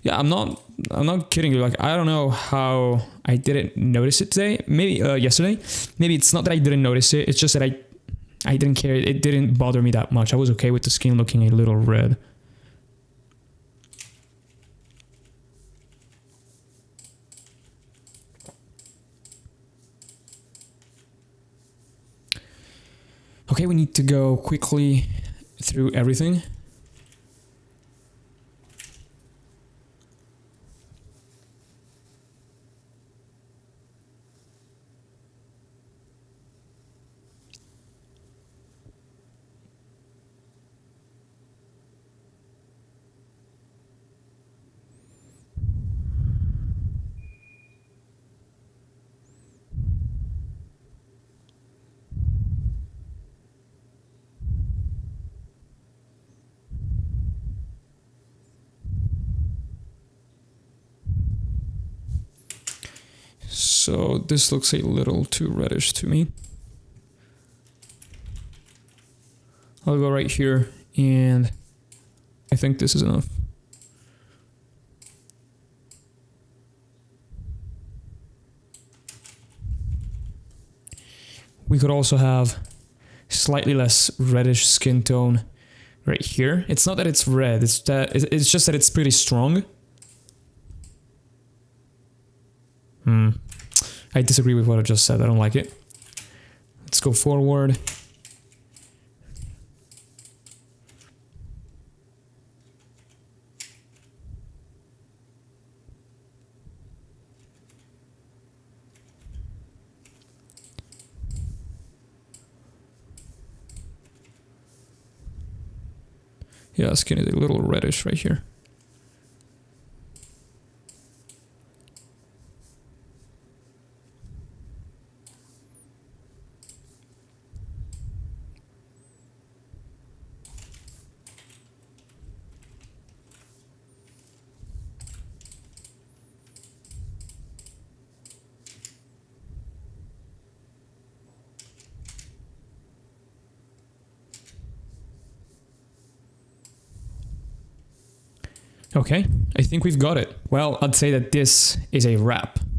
Yeah, I'm not kidding you. Like, I don't know how I didn't notice it today. Maybe yesterday. Maybe it's not that I didn't notice it. It's just that I didn't care. It didn't bother me that much. I was okay with the skin looking a little red. Okay, we need to go quickly through everything. So this looks a little too reddish to me. I'll go right here, and I think this is enough. We could also have slightly less reddish skin tone right here. It's not that it's red, it's just that it's pretty strong. I disagree with what I just said. I don't like it. Let's go forward. Yeah, skin is a little reddish right here. Okay, I think we've got it. Well, I'd say that this is a wrap.